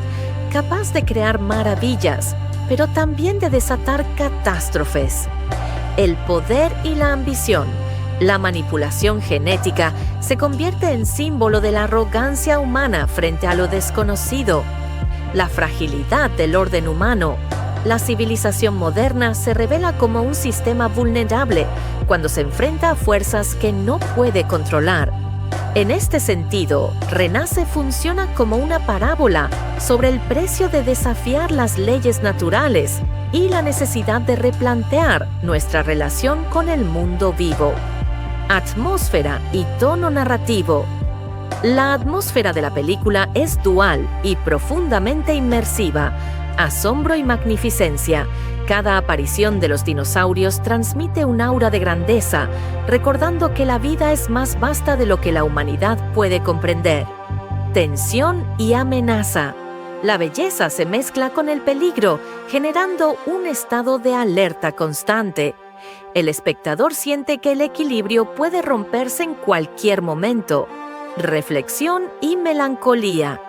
capaz de crear maravillas, pero también de desatar catástrofes. El poder y la ambición, la manipulación genética, se convierte en símbolo de la arrogancia humana frente a lo desconocido. La fragilidad del orden humano. La civilización moderna se revela como un sistema vulnerable cuando se enfrenta a fuerzas que no puede controlar. En este sentido, Renace funciona como una parábola sobre el precio de desafiar las leyes naturales y la necesidad de replantear nuestra relación con el mundo vivo. Atmósfera y tono narrativo. La atmósfera de la película es dual y profundamente inmersiva. Asombro y magnificencia. Cada aparición de los dinosaurios transmite un aura de grandeza, recordando que la vida es más vasta de lo que la humanidad puede comprender. Tensión y amenaza. La belleza se mezcla con el peligro, generando un estado de alerta constante. El espectador siente que el equilibrio puede romperse en cualquier momento. Reflexión y melancolía.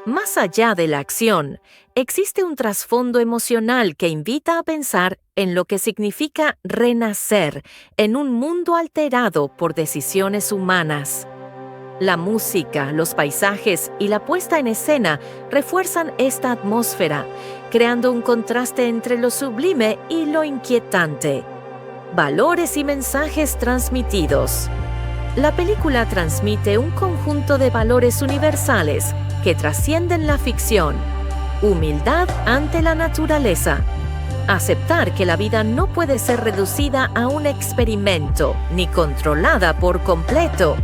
Más allá de la acción, existe un trasfondo emocional que invita a pensar en lo que significa renacer en un mundo alterado por decisiones humanas. La música, los paisajes y la puesta en escena refuerzan esta atmósfera, creando un contraste entre lo sublime y lo inquietante. Valores y mensajes transmitidos. La película transmite un conjunto de valores universales que trascienden la ficción. Humildad ante la naturaleza. Aceptar que la vida no puede ser reducida a un experimento ni controlada por completo.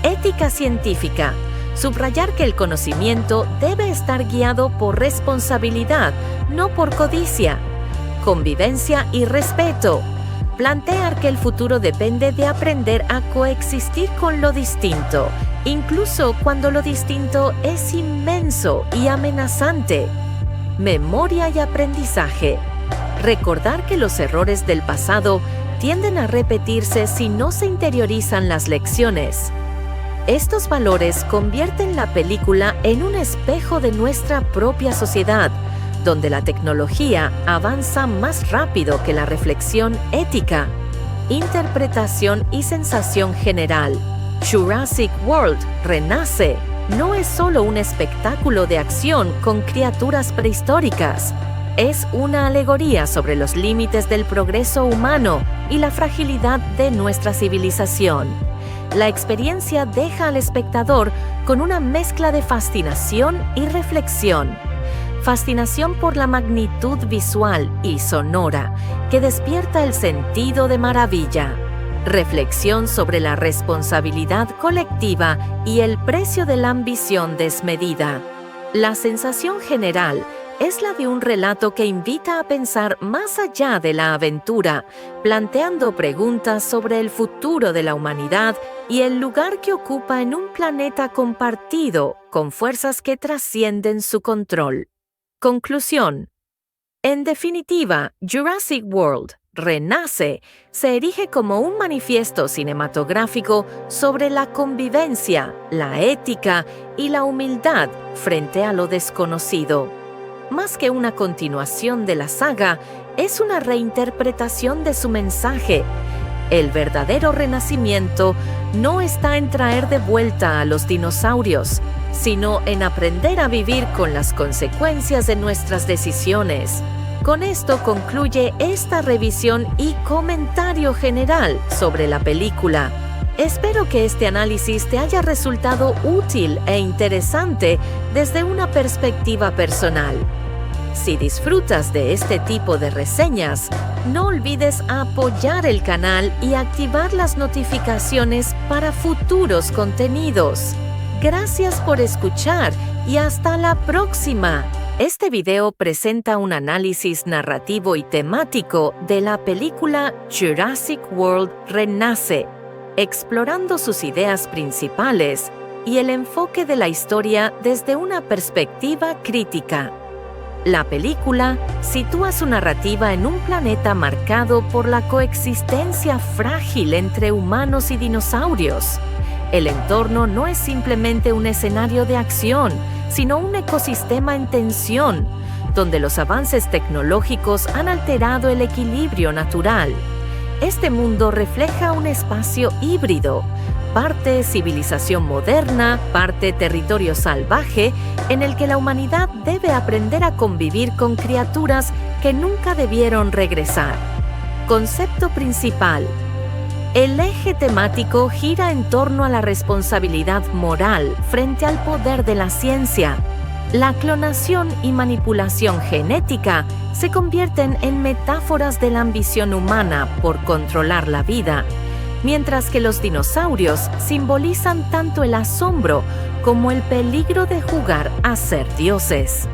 Ética científica. Subrayar que el conocimiento debe estar guiado por responsabilidad, no por codicia. Convivencia y respeto. Plantear que el futuro depende de aprender a coexistir con lo distinto, incluso cuando lo distinto es inmenso y amenazante. Memoria y aprendizaje. Recordar que los errores del pasado tienden a repetirse si no se interiorizan las lecciones. Estos valores convierten la película en un espejo de nuestra propia sociedad, donde la tecnología avanza más rápido que la reflexión ética. Interpretación y sensación general. Jurassic World Renace no es solo un espectáculo de acción con criaturas prehistóricas. Es una alegoría sobre los límites del progreso humano y la fragilidad de nuestra civilización. La experiencia deja al espectador con una mezcla de fascinación y reflexión. Fascinación por la magnitud visual y sonora que despierta el sentido de maravilla. Reflexión sobre la responsabilidad colectiva y el precio de la ambición desmedida. La sensación general es la de un relato que invita a pensar más allá de la aventura, planteando preguntas sobre el futuro de la humanidad y el lugar que ocupa en un planeta compartido con fuerzas que trascienden su control. Conclusión. En definitiva, Jurassic World Renace se erige como un manifiesto cinematográfico sobre la convivencia, la ética y la humildad frente a lo desconocido. Más que una continuación de la saga, es una reinterpretación de su mensaje. El verdadero renacimiento no está en traer de vuelta a los dinosaurios, sino en aprender a vivir con las consecuencias de nuestras decisiones. Con esto concluye esta revisión y comentario general sobre la película. Espero que este análisis te haya resultado útil e interesante desde una perspectiva personal. Si disfrutas de este tipo de reseñas, no olvides apoyar el canal y activar las notificaciones para futuros contenidos. Gracias por escuchar y hasta la próxima. Este video presenta un análisis narrativo y temático de la película Jurassic World Renace. explorando sus ideas principales y el enfoque de la historia desde una perspectiva crítica. La película sitúa su narrativa en un planeta marcado por la coexistencia frágil entre humanos y dinosaurios. El entorno no es simplemente un escenario de acción, sino un ecosistema en tensión, donde los avances tecnológicos han alterado el equilibrio natural. Este mundo refleja un espacio híbrido, parte civilización moderna, parte territorio salvaje, en el que la humanidad debe aprender a convivir con criaturas que nunca debieron regresar. Concepto principal. El eje temático gira en torno a la responsabilidad moral frente al poder de la ciencia. La clonación y manipulación genética se convierten en metáforas de la ambición humana por controlar la vida, mientras que los dinosaurios simbolizan tanto el asombro como el peligro de jugar a ser dioses.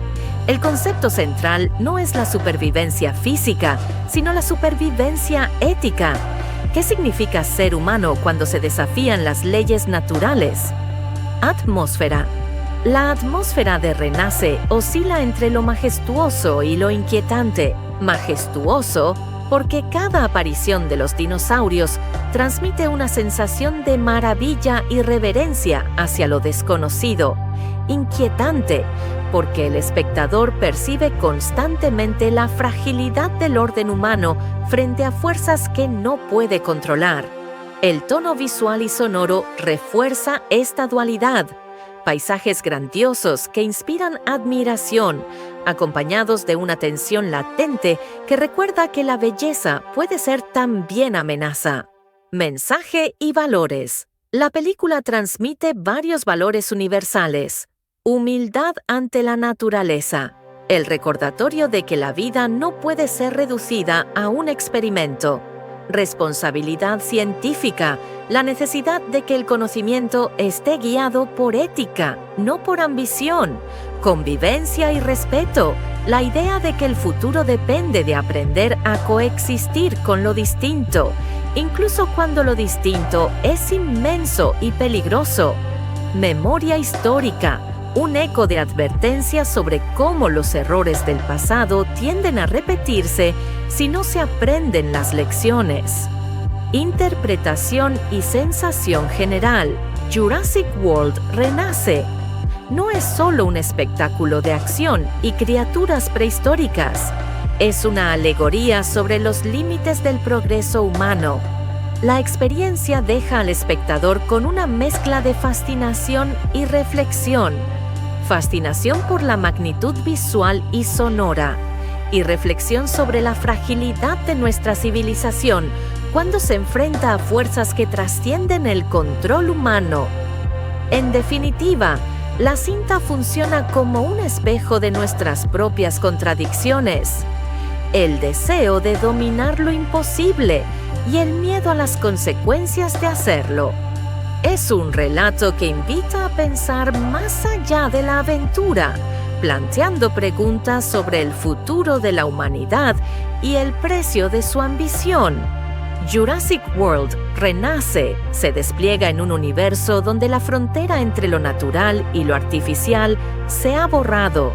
El concepto central no es la supervivencia física, sino la supervivencia ética. ¿Qué significa ser humano cuando se desafían las leyes naturales? Atmósfera. La atmósfera de Renace oscila entre lo majestuoso y lo inquietante. Majestuoso porque cada aparición de los dinosaurios transmite una sensación de maravilla y reverencia hacia lo desconocido. Inquietante porque el espectador percibe constantemente la fragilidad del orden humano frente a fuerzas que no puede controlar. El tono visual y sonoro refuerza esta dualidad. Paisajes grandiosos que inspiran admiración, acompañados de una tensión latente que recuerda que la belleza puede ser también amenaza. Mensaje y valores. La película transmite varios valores universales. Humildad ante la naturaleza. El recordatorio de que la vida no puede ser reducida a un experimento. Responsabilidad científica, la necesidad de que el conocimiento esté guiado por ética, no por ambición. Convivencia y respeto, la idea de que el futuro depende de aprender a coexistir con lo distinto, incluso cuando lo distinto es inmenso y peligroso. Memoria histórica, un eco de advertencia sobre cómo los errores del pasado tienden a repetirse si no se aprenden las lecciones. Interpretación y sensación general. Jurassic World Renace. No es solo un espectáculo de acción y criaturas prehistóricas. Es una alegoría sobre los límites del progreso humano. La experiencia deja al espectador con una mezcla de fascinación y reflexión. Fascinación por la magnitud visual y sonora, y reflexión sobre la fragilidad de nuestra civilización cuando se enfrenta a fuerzas que trascienden el control humano. En definitiva, la cinta funciona como un espejo de nuestras propias contradicciones. El deseo de dominar lo imposible y el miedo a las consecuencias de hacerlo. Es un relato que invita a pensar más allá de la aventura, planteando preguntas sobre el futuro de la humanidad y el precio de su ambición. Jurassic World Renace se despliega en un universo donde la frontera entre lo natural y lo artificial se ha borrado.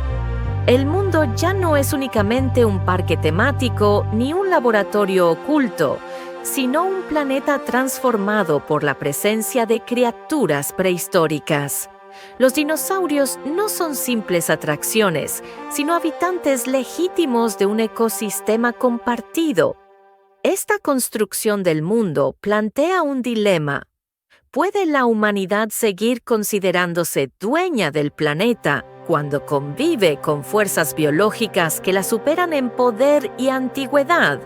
El mundo ya no es únicamente un parque temático ni un laboratorio oculto, sino un planeta transformado por la presencia de criaturas prehistóricas. Los dinosaurios no son simples atracciones, sino habitantes legítimos de un ecosistema compartido. Esta construcción del mundo plantea un dilema. ¿Puede la humanidad seguir considerándose dueña del planeta cuando convive con fuerzas biológicas que la superan en poder y antigüedad?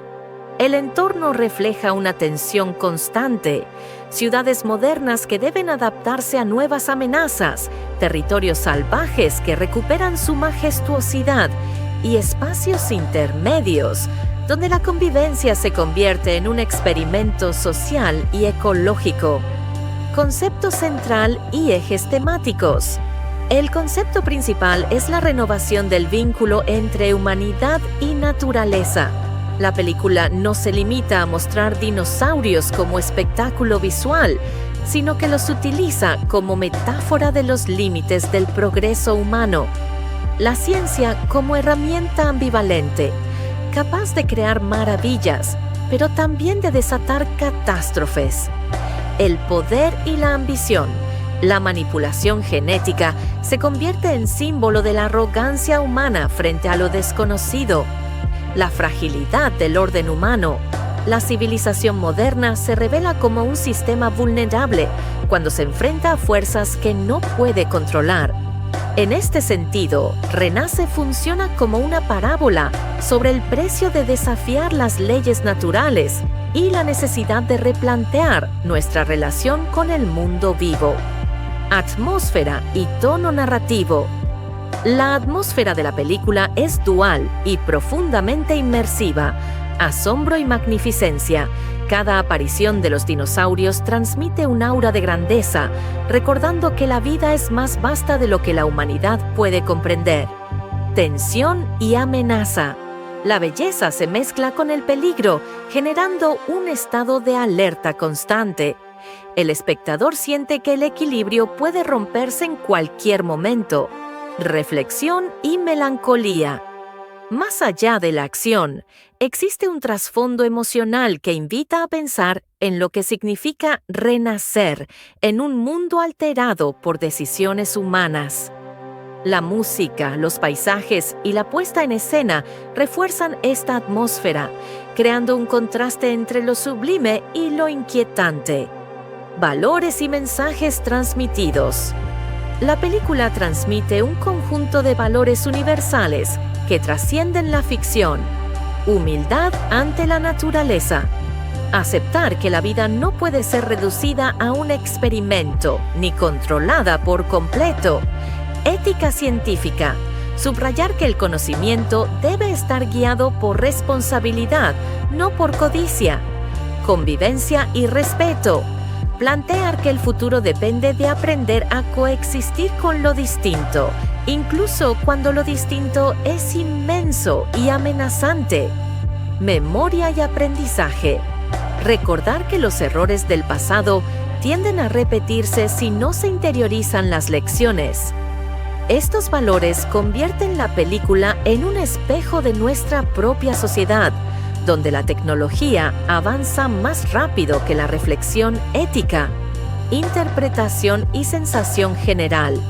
El entorno refleja una tensión constante. Ciudades modernas que deben adaptarse a nuevas amenazas, territorios salvajes que recuperan su majestuosidad y espacios intermedios, donde la convivencia se convierte en un experimento social y ecológico. Concepto central y ejes temáticos. El concepto principal es la renovación del vínculo entre humanidad y naturaleza. La película no se limita a mostrar dinosaurios como espectáculo visual, sino que los utiliza como metáfora de los límites del progreso humano. La ciencia como herramienta ambivalente, capaz de crear maravillas, pero también de desatar catástrofes. El poder y la ambición, la manipulación genética, se convierte en símbolo de la arrogancia humana frente a lo desconocido. La fragilidad del orden humano. La civilización moderna se revela como un sistema vulnerable cuando se enfrenta a fuerzas que no puede controlar. En este sentido, Renace funciona como una parábola sobre el precio de desafiar las leyes naturales y la necesidad de replantear nuestra relación con el mundo vivo. Atmósfera y tono narrativo. La atmósfera de la película es dual y profundamente inmersiva. Asombro y magnificencia. Cada aparición de los dinosaurios transmite un aura de grandeza, recordando que la vida es más vasta de lo que la humanidad puede comprender. Tensión y amenaza. La belleza se mezcla con el peligro, generando un estado de alerta constante. El espectador siente que el equilibrio puede romperse en cualquier momento. Reflexión y melancolía. Más allá de la acción, existe un trasfondo emocional que invita a pensar en lo que significa renacer en un mundo alterado por decisiones humanas. La música, los paisajes y la puesta en escena refuerzan esta atmósfera, creando un contraste entre lo sublime y lo inquietante. Valores y mensajes transmitidos. La película transmite un conjunto de valores universales que trascienden la ficción. Humildad ante la naturaleza. Aceptar que la vida no puede ser reducida a un experimento ni controlada por completo. Ética científica. Subrayar que el conocimiento debe estar guiado por responsabilidad, no por codicia. Convivencia y respeto. Plantear que el futuro depende de aprender a coexistir con lo distinto, incluso cuando lo distinto es inmenso y amenazante. Memoria y aprendizaje. Recordar que los errores del pasado tienden a repetirse si no se interiorizan las lecciones. Estos valores convierten la película en un espejo de nuestra propia sociedad, donde la tecnología avanza más rápido que la reflexión ética, interpretación y sensación general.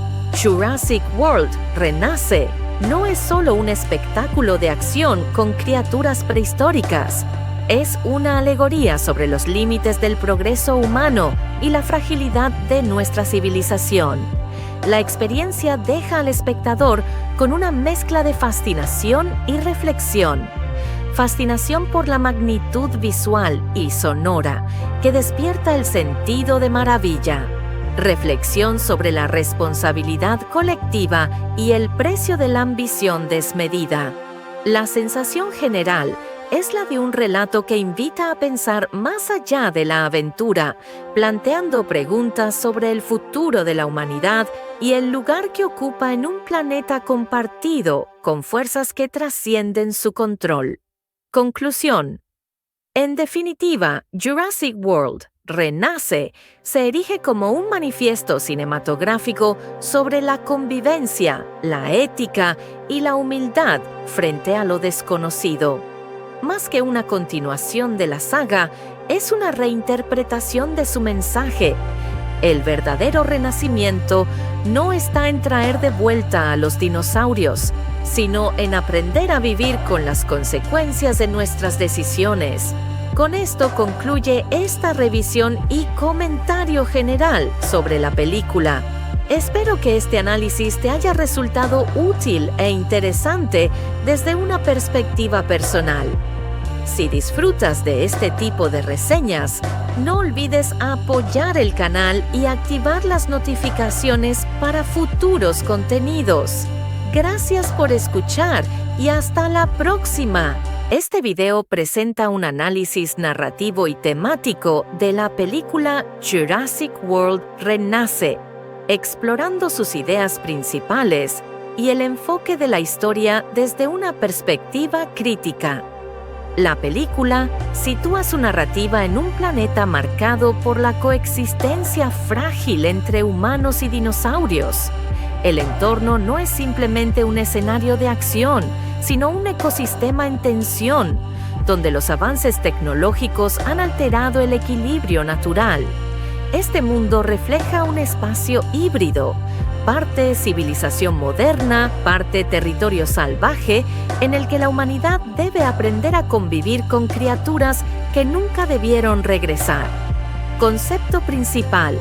Jurassic World Renace no es solo un espectáculo de acción con criaturas prehistóricas. Es una alegoría sobre los límites del progreso humano y la fragilidad de nuestra civilización. La experiencia deja al espectador con una mezcla de fascinación y reflexión. Fascinación por la magnitud visual y sonora que despierta el sentido de maravilla. Reflexión sobre la responsabilidad colectiva y el precio de la ambición desmedida. La sensación general es la de un relato que invita a pensar más allá de la aventura, planteando preguntas sobre el futuro de la humanidad y el lugar que ocupa en un planeta compartido con fuerzas que trascienden su control. Conclusión. En definitiva, Jurassic World Renace se erige como un manifiesto cinematográfico sobre la convivencia, la ética y la humildad frente a lo desconocido. Más que una continuación de la saga, es una reinterpretación de su mensaje. El verdadero renacimiento no está en traer de vuelta a los dinosaurios, sino en aprender a vivir con las consecuencias de nuestras decisiones. Con esto concluye esta revisión y comentario general sobre la película. Espero que este análisis te haya resultado útil e interesante desde una perspectiva personal. Si disfrutas de este tipo de reseñas, no olvides apoyar el canal y activar las notificaciones para futuros contenidos. Gracias por escuchar y hasta la próxima. Este video presenta un análisis narrativo y temático de la película Jurassic World Renace, explorando sus ideas principales y el enfoque de la historia desde una perspectiva crítica. La película sitúa su narrativa en un planeta marcado por la coexistencia frágil entre humanos y dinosaurios. El entorno no es simplemente un escenario de acción, sino un ecosistema en tensión, donde los avances tecnológicos han alterado el equilibrio natural. Este mundo refleja un espacio híbrido, parte civilización moderna, parte territorio salvaje, en el que la humanidad debe aprender a convivir con criaturas que nunca debieron regresar. Concepto principal.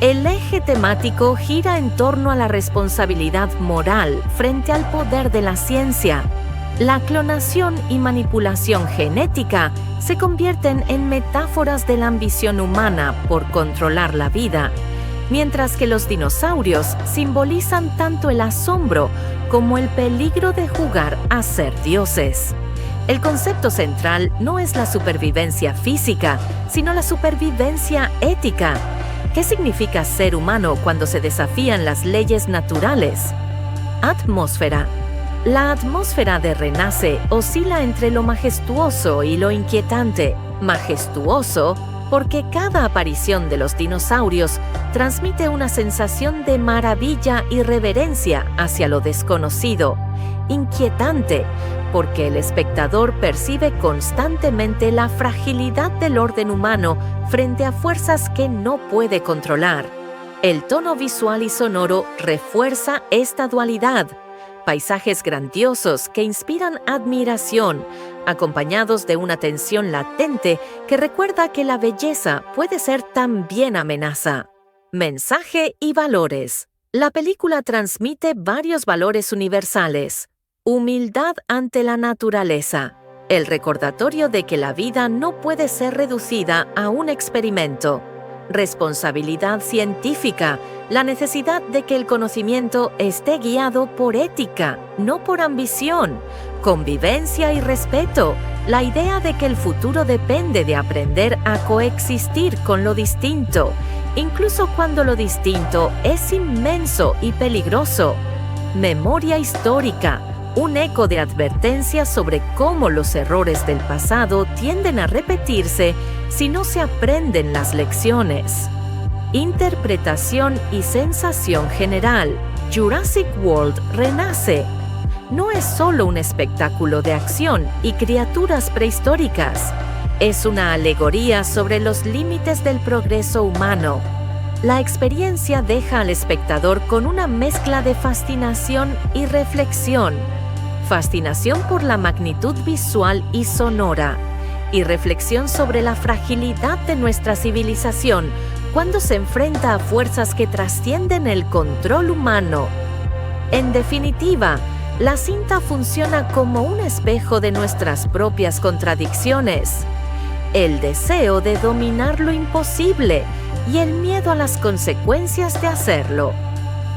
El eje temático gira en torno a la responsabilidad moral frente al poder de la ciencia. La clonación y manipulación genética se convierten en metáforas de la ambición humana por controlar la vida, mientras que los dinosaurios simbolizan tanto el asombro como el peligro de jugar a ser dioses. El concepto central no es la supervivencia física, sino la supervivencia ética. ¿Qué significa ser humano cuando se desafían las leyes naturales? Atmósfera. La atmósfera de Renace oscila entre lo majestuoso y lo inquietante. Majestuoso porque cada aparición de los dinosaurios transmite una sensación de maravilla y reverencia hacia lo desconocido. Inquietante porque el espectador percibe constantemente la fragilidad del orden humano frente a fuerzas que no puede controlar. El tono visual y sonoro refuerza esta dualidad. Paisajes grandiosos que inspiran admiración, acompañados de una tensión latente que recuerda que la belleza puede ser también amenaza. Mensaje y valores. La película transmite varios valores universales. Humildad ante la naturaleza. El recordatorio de que la vida no puede ser reducida a un experimento. Responsabilidad científica, la necesidad de que el conocimiento esté guiado por ética, no por ambición. Convivencia y respeto, la idea de que el futuro depende de aprender a coexistir con lo distinto, incluso cuando lo distinto es inmenso y peligroso. Memoria histórica, un eco de advertencia sobre cómo los errores del pasado tienden a repetirse si no se aprenden las lecciones. Interpretación y sensación general. Jurassic World Renace. No es solo un espectáculo de acción y criaturas prehistóricas. Es una alegoría sobre los límites del progreso humano. La experiencia deja al espectador con una mezcla de fascinación y reflexión. Fascinación por la magnitud visual y sonora, y reflexión sobre la fragilidad de nuestra civilización cuando se enfrenta a fuerzas que trascienden el control humano. En definitiva, la cinta funciona como un espejo de nuestras propias contradicciones. El deseo de dominar lo imposible y el miedo a las consecuencias de hacerlo.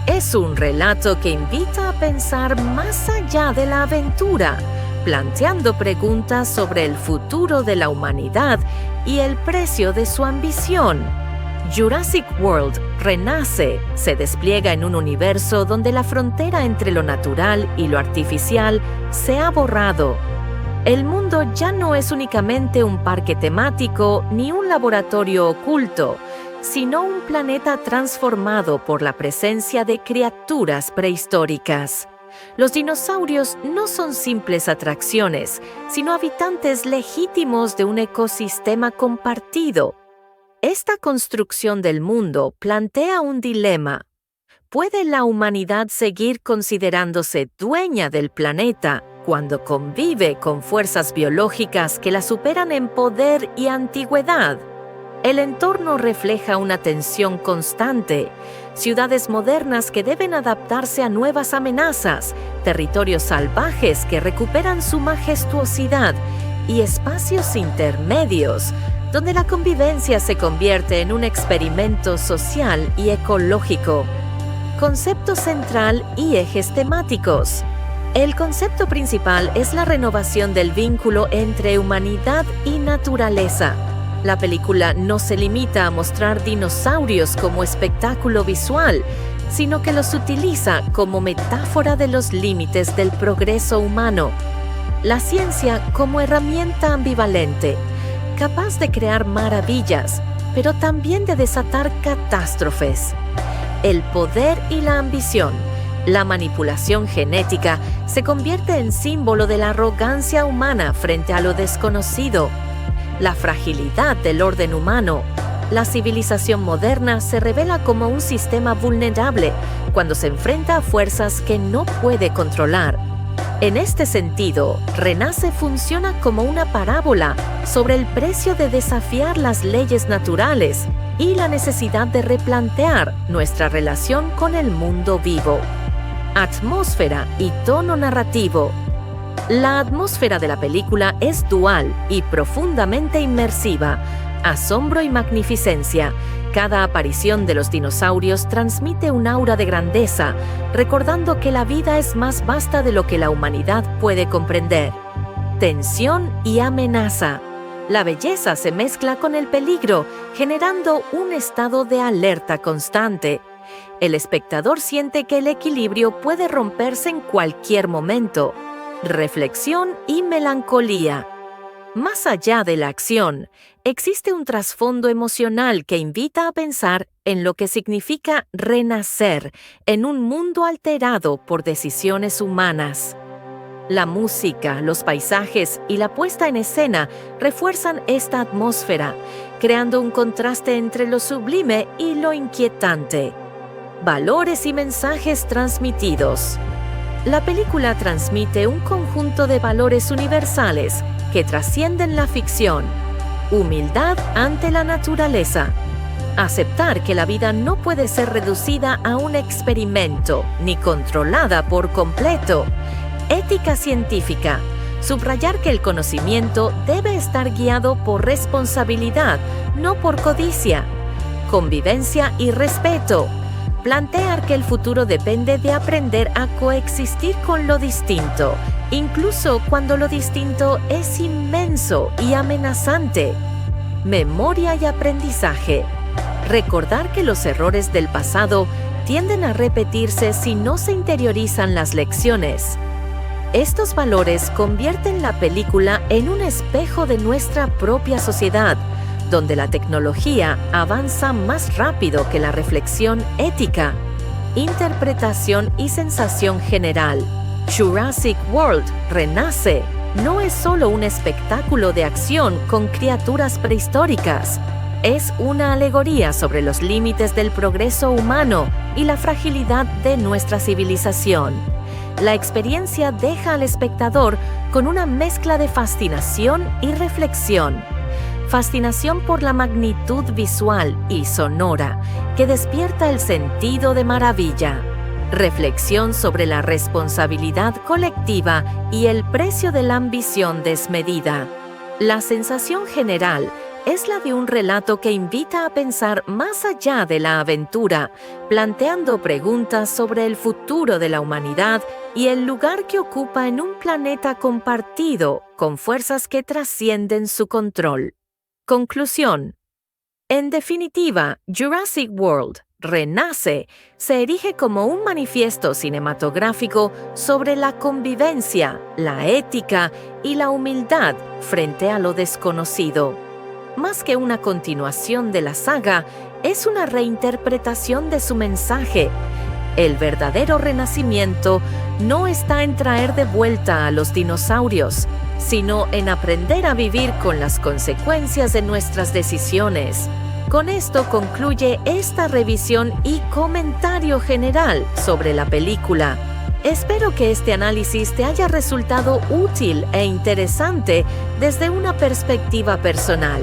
Es un relato que invita a pensar más allá de la aventura, planteando preguntas sobre el futuro de la humanidad y el precio de su ambición. Jurassic World Renace se despliega en un universo donde la frontera entre lo natural y lo artificial se ha borrado. El mundo ya no es únicamente un parque temático ni un laboratorio oculto, sino un planeta transformado por la presencia de criaturas prehistóricas. Los dinosaurios no son simples atracciones, sino habitantes legítimos de un ecosistema compartido. Esta construcción del mundo plantea un dilema. ¿Puede la humanidad seguir considerándose dueña del planeta cuando convive con fuerzas biológicas que la superan en poder y antigüedad? El entorno refleja una tensión constante. Ciudades modernas que deben adaptarse a nuevas amenazas, territorios salvajes que recuperan su majestuosidad y espacios intermedios, donde la convivencia se convierte en un experimento social y ecológico. Concepto central y ejes temáticos. El concepto principal es la renovación del vínculo entre humanidad y naturaleza. La película no se limita a mostrar dinosaurios como espectáculo visual, sino que los utiliza como metáfora de los límites del progreso humano. la ciencia como herramienta ambivalente, capaz de crear maravillas, pero también de desatar catástrofes. El poder y la ambición, la manipulación genética, se convierte en símbolo de la arrogancia humana frente a lo desconocido. La fragilidad del orden humano. La civilización moderna se revela como un sistema vulnerable cuando se enfrenta a fuerzas que no puede controlar. En este sentido, Renace funciona como una parábola sobre el precio de desafiar las leyes naturales y la necesidad de replantear nuestra relación con el mundo vivo. Atmósfera y tono narrativo. La atmósfera de la película es dual y profundamente inmersiva. Asombro y magnificencia. Cada aparición de los dinosaurios transmite un aura de grandeza, recordando que la vida es más vasta de lo que la humanidad puede comprender. Tensión y amenaza. La belleza se mezcla con el peligro, generando un estado de alerta constante. El espectador siente que el equilibrio puede romperse en cualquier momento. Reflexión y melancolía. Más allá de la acción, existe un trasfondo emocional que invita a pensar en lo que significa renacer en un mundo alterado por decisiones humanas. La música, los paisajes y la puesta en escena refuerzan esta atmósfera, creando un contraste entre lo sublime y lo inquietante. Valores y mensajes transmitidos. La película transmite un conjunto de valores universales que trascienden la ficción. Humildad ante la naturaleza. Aceptar que la vida no puede ser reducida a un experimento ni controlada por completo. Ética científica. Subrayar que el conocimiento debe estar guiado por responsabilidad, no por codicia. Convivencia y respeto. Plantear que el futuro depende de aprender a coexistir con lo distinto, incluso cuando lo distinto es inmenso y amenazante. Memoria y aprendizaje. Recordar que los errores del pasado tienden a repetirse si no se interiorizan las lecciones. Estos valores convierten la película en un espejo de nuestra propia sociedad, donde la tecnología avanza más rápido que la reflexión ética, interpretación y sensación general. Jurassic World Renace no es solo un espectáculo de acción con criaturas prehistóricas. Es una alegoría sobre los límites del progreso humano y la fragilidad de nuestra civilización. La experiencia deja al espectador con una mezcla de fascinación y reflexión. Fascinación por la magnitud visual y sonora que despierta el sentido de maravilla. Reflexión sobre la responsabilidad colectiva y el precio de la ambición desmedida. La sensación general es la de un relato que invita a pensar más allá de la aventura, planteando preguntas sobre el futuro de la humanidad y el lugar que ocupa en un planeta compartido con fuerzas que trascienden su control. Conclusión. En definitiva, Jurassic World Renace se erige como un manifiesto cinematográfico sobre la convivencia, la ética y la humildad frente a lo desconocido. Más que una continuación de la saga, es una reinterpretación de su mensaje. El verdadero renacimiento no está en traer de vuelta a los dinosaurios, sino en aprender a vivir con las consecuencias de nuestras decisiones. Con esto concluye esta revisión y comentario general sobre la película. Espero que este análisis te haya resultado útil e interesante desde una perspectiva personal.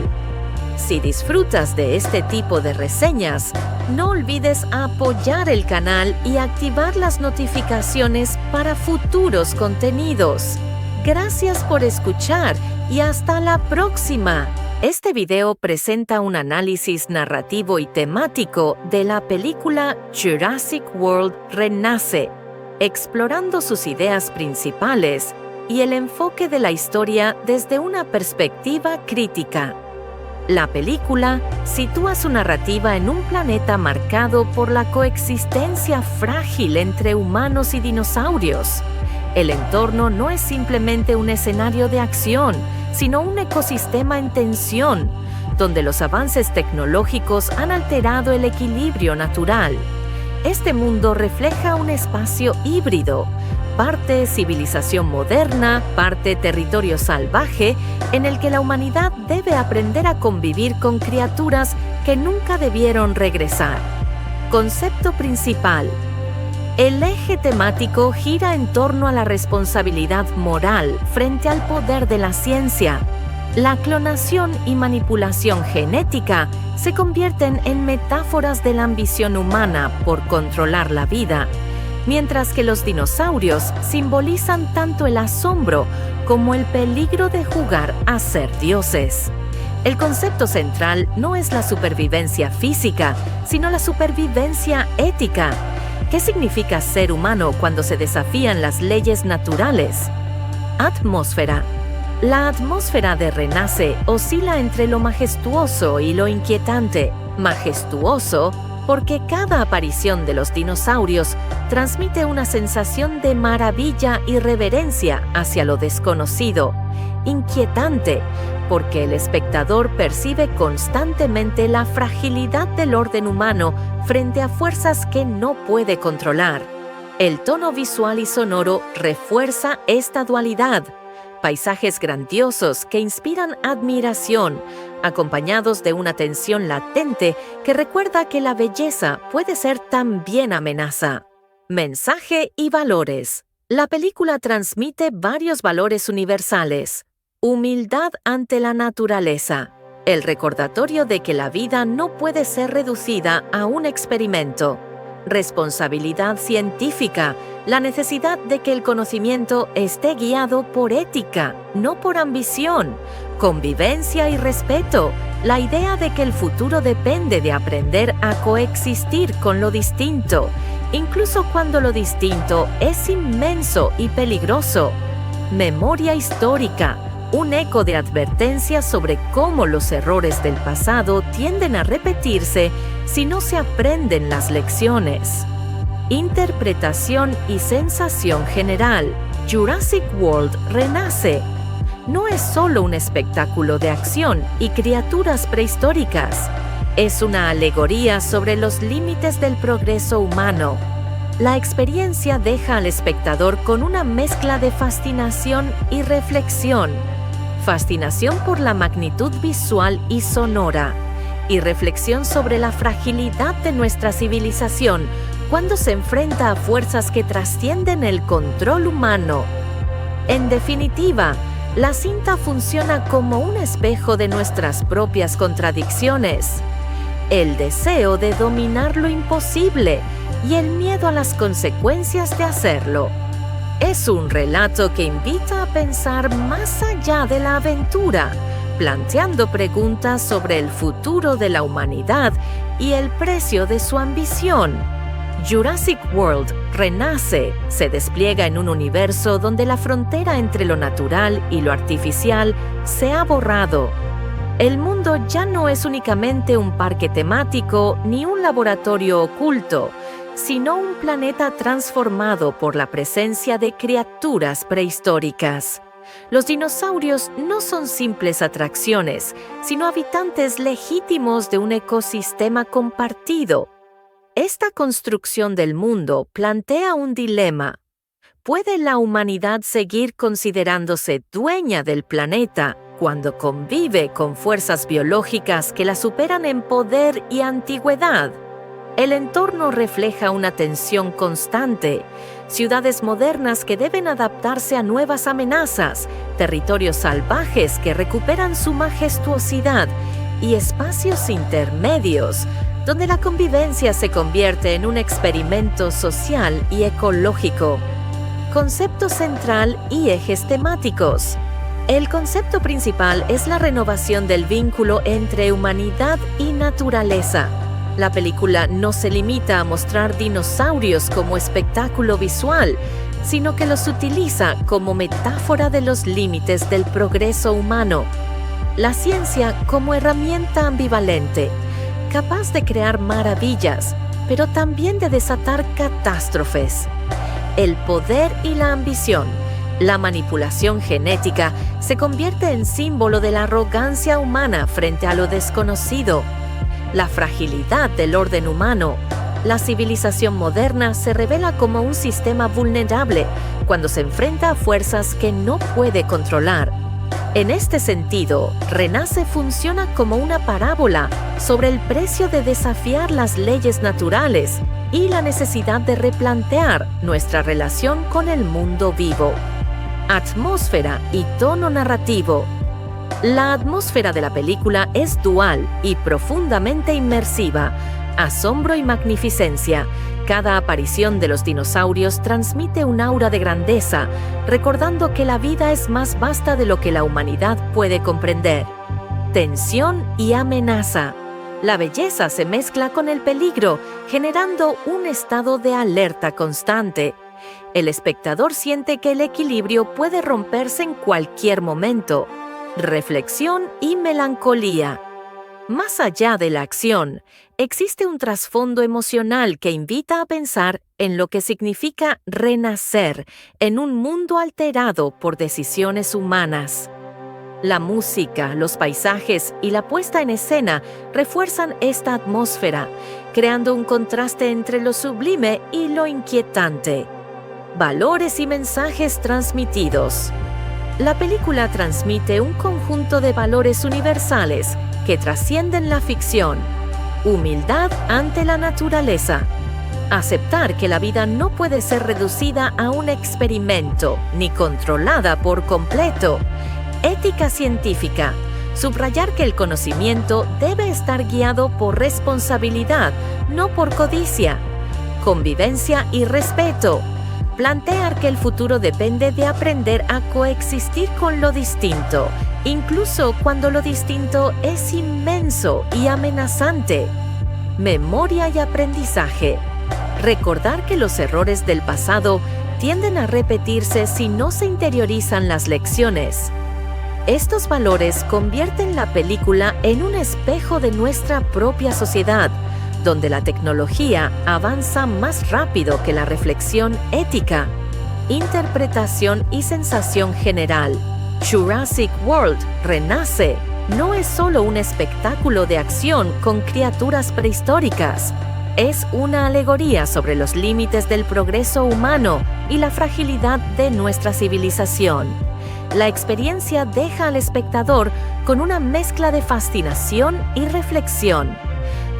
Si disfrutas de este tipo de reseñas, no olvides apoyar el canal y activar las notificaciones para futuros contenidos. Gracias por escuchar y hasta la próxima. Este video presenta un análisis narrativo y temático de la película Jurassic World Renace, explorando sus ideas principales y el enfoque de la historia desde una perspectiva crítica. La película sitúa su narrativa en un planeta marcado por la coexistencia frágil entre humanos y dinosaurios. El entorno no es simplemente un escenario de acción, sino un ecosistema en tensión, donde los avances tecnológicos han alterado el equilibrio natural. Este mundo refleja un espacio híbrido, parte civilización moderna, parte territorio salvaje, en el que la humanidad debe aprender a convivir con criaturas que nunca debieron regresar. Concepto principal. El eje temático gira en torno a la responsabilidad moral frente al poder de la ciencia. La clonación y manipulación genética se convierten en metáforas de la ambición humana por controlar la vida, mientras que los dinosaurios simbolizan tanto el asombro como el peligro de jugar a ser dioses. El concepto central no es la supervivencia física, sino la supervivencia ética. ¿Qué significa ser humano cuando se desafían las leyes naturales? Atmósfera. La atmósfera de Renace oscila entre lo majestuoso y lo inquietante. Majestuoso porque cada aparición de los dinosaurios transmite una sensación de maravilla y reverencia hacia lo desconocido. Inquietante porque el espectador percibe constantemente la fragilidad del orden humano frente a fuerzas que no puede controlar. El tono visual y sonoro refuerza esta dualidad. Paisajes grandiosos que inspiran admiración, acompañados de una tensión latente que recuerda que la belleza puede ser también amenaza. Mensaje y valores. La película transmite varios valores universales. Humildad ante la naturaleza. El recordatorio de que la vida no puede ser reducida a un experimento. Responsabilidad científica, la necesidad de que el conocimiento esté guiado por ética, no por ambición. Convivencia y respeto, la idea de que el futuro depende de aprender a coexistir con lo distinto, incluso cuando lo distinto es inmenso y peligroso. Memoria histórica, un eco de advertencia sobre cómo los errores del pasado tienden a repetirse si no se aprenden las lecciones. Interpretación y sensación general. Jurassic World Renace. No es solo un espectáculo de acción y criaturas prehistóricas. Es una alegoría sobre los límites del progreso humano. La experiencia deja al espectador con una mezcla de fascinación y reflexión. Fascinación por la magnitud visual y sonora, y reflexión sobre la fragilidad de nuestra civilización cuando se enfrenta a fuerzas que trascienden el control humano. En definitiva, la cinta funciona como un espejo de nuestras propias contradicciones. El deseo de dominar lo imposible y el miedo a las consecuencias de hacerlo. Es un relato que invita a pensar más allá de la aventura, planteando preguntas sobre el futuro de la humanidad y el precio de su ambición. Jurassic World Renace se despliega en un universo donde la frontera entre lo natural y lo artificial se ha borrado. El mundo ya no es únicamente un parque temático ni un laboratorio oculto, sino un planeta transformado por la presencia de criaturas prehistóricas. Los dinosaurios no son simples atracciones, sino habitantes legítimos de un ecosistema compartido. Esta construcción del mundo plantea un dilema. ¿Puede la humanidad seguir considerándose dueña del planeta cuando convive con fuerzas biológicas que la superan en poder y antigüedad? El entorno refleja una tensión constante, ciudades modernas que deben adaptarse a nuevas amenazas, territorios salvajes que recuperan su majestuosidad y espacios intermedios, donde la convivencia se convierte en un experimento social y ecológico. Concepto central y ejes temáticos. El concepto principal es la renovación del vínculo entre humanidad y naturaleza. La película no se limita a mostrar dinosaurios como espectáculo visual, sino que los utiliza como metáfora de los límites del progreso humano. La ciencia como herramienta ambivalente, capaz de crear maravillas, pero también de desatar catástrofes. el poder y la ambición. La manipulación genética se convierte en símbolo de la arrogancia humana frente a lo desconocido. La fragilidad del orden humano. La civilización moderna se revela como un sistema vulnerable cuando se enfrenta a fuerzas que no puede controlar. En este sentido, Renace funciona como una parábola sobre el precio de desafiar las leyes naturales y la necesidad de replantear nuestra relación con el mundo vivo. Atmósfera y tono narrativo. La atmósfera de la película es dual y profundamente inmersiva. Asombro y magnificencia. Cada aparición de los dinosaurios transmite un aura de grandeza, recordando que la vida es más vasta de lo que la humanidad puede comprender. Tensión y amenaza. La belleza se mezcla con el peligro, generando un estado de alerta constante. El espectador siente que el equilibrio puede romperse en cualquier momento. Reflexión y melancolía. Más allá de la acción, existe un trasfondo emocional que invita a pensar en lo que significa renacer en un mundo alterado por decisiones humanas. La música, los paisajes y la puesta en escena refuerzan esta atmósfera, creando un contraste entre lo sublime y lo inquietante. Valores y mensajes transmitidos. La película transmite un conjunto de valores universales que trascienden la ficción. Humildad ante la naturaleza. Aceptar que la vida no puede ser reducida a un experimento ni controlada por completo. Ética científica. Subrayar que el conocimiento debe estar guiado por responsabilidad, no por codicia. Convivencia y respeto. Plantear que el futuro depende de aprender a coexistir con lo distinto, incluso cuando lo distinto es inmenso y amenazante. Memoria y aprendizaje. Recordar que los errores del pasado tienden a repetirse si no se interiorizan las lecciones. Estos valores convierten la película en un espejo de nuestra propia sociedad, donde la tecnología avanza más rápido que la reflexión ética. Interpretación y sensación general. Jurassic World Renace no es solo un espectáculo de acción con criaturas prehistóricas. Es una alegoría sobre los límites del progreso humano y la fragilidad de nuestra civilización. La experiencia deja al espectador con una mezcla de fascinación y reflexión.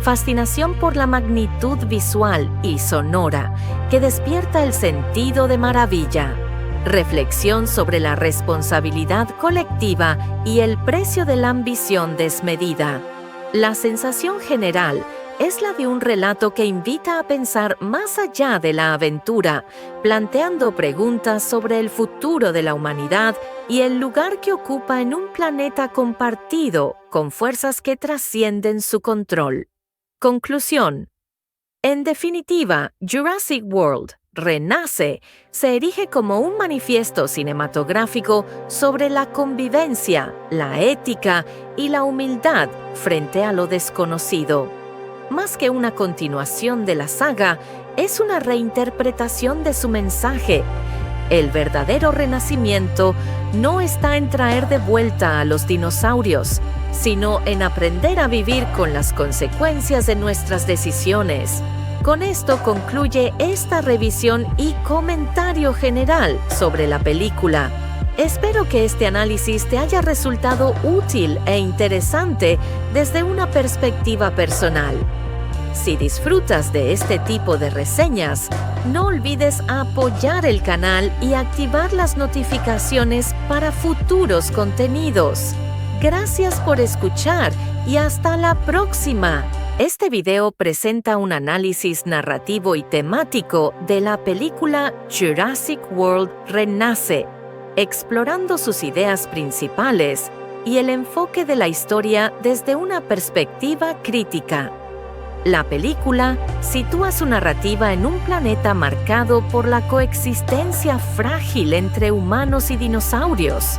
Fascinación por la magnitud visual y sonora que despierta el sentido de maravilla. Reflexión sobre la responsabilidad colectiva y el precio de la ambición desmedida. La sensación general es la de un relato que invita a pensar más allá de la aventura, planteando preguntas sobre el futuro de la humanidad y el lugar que ocupa en un planeta compartido con fuerzas que trascienden su control. Conclusión. En definitiva, Jurassic World Renace se erige como un manifiesto cinematográfico sobre la convivencia, la ética y la humildad frente a lo desconocido. Más que una continuación de la saga, es una reinterpretación de su mensaje. El verdadero renacimiento no está en traer de vuelta a los dinosaurios, sino en aprender a vivir con las consecuencias de nuestras decisiones. Con esto concluye esta revisión y comentario general sobre la película. Espero que este análisis te haya resultado útil e interesante desde una perspectiva personal. Si disfrutas de este tipo de reseñas, no olvides apoyar el canal y activar las notificaciones para futuros contenidos. Gracias por escuchar y hasta la próxima. Este video presenta un análisis narrativo y temático de la película Jurassic World Renace, explorando sus ideas principales y el enfoque de la historia desde una perspectiva crítica. La película sitúa su narrativa en un planeta marcado por la coexistencia frágil entre humanos y dinosaurios.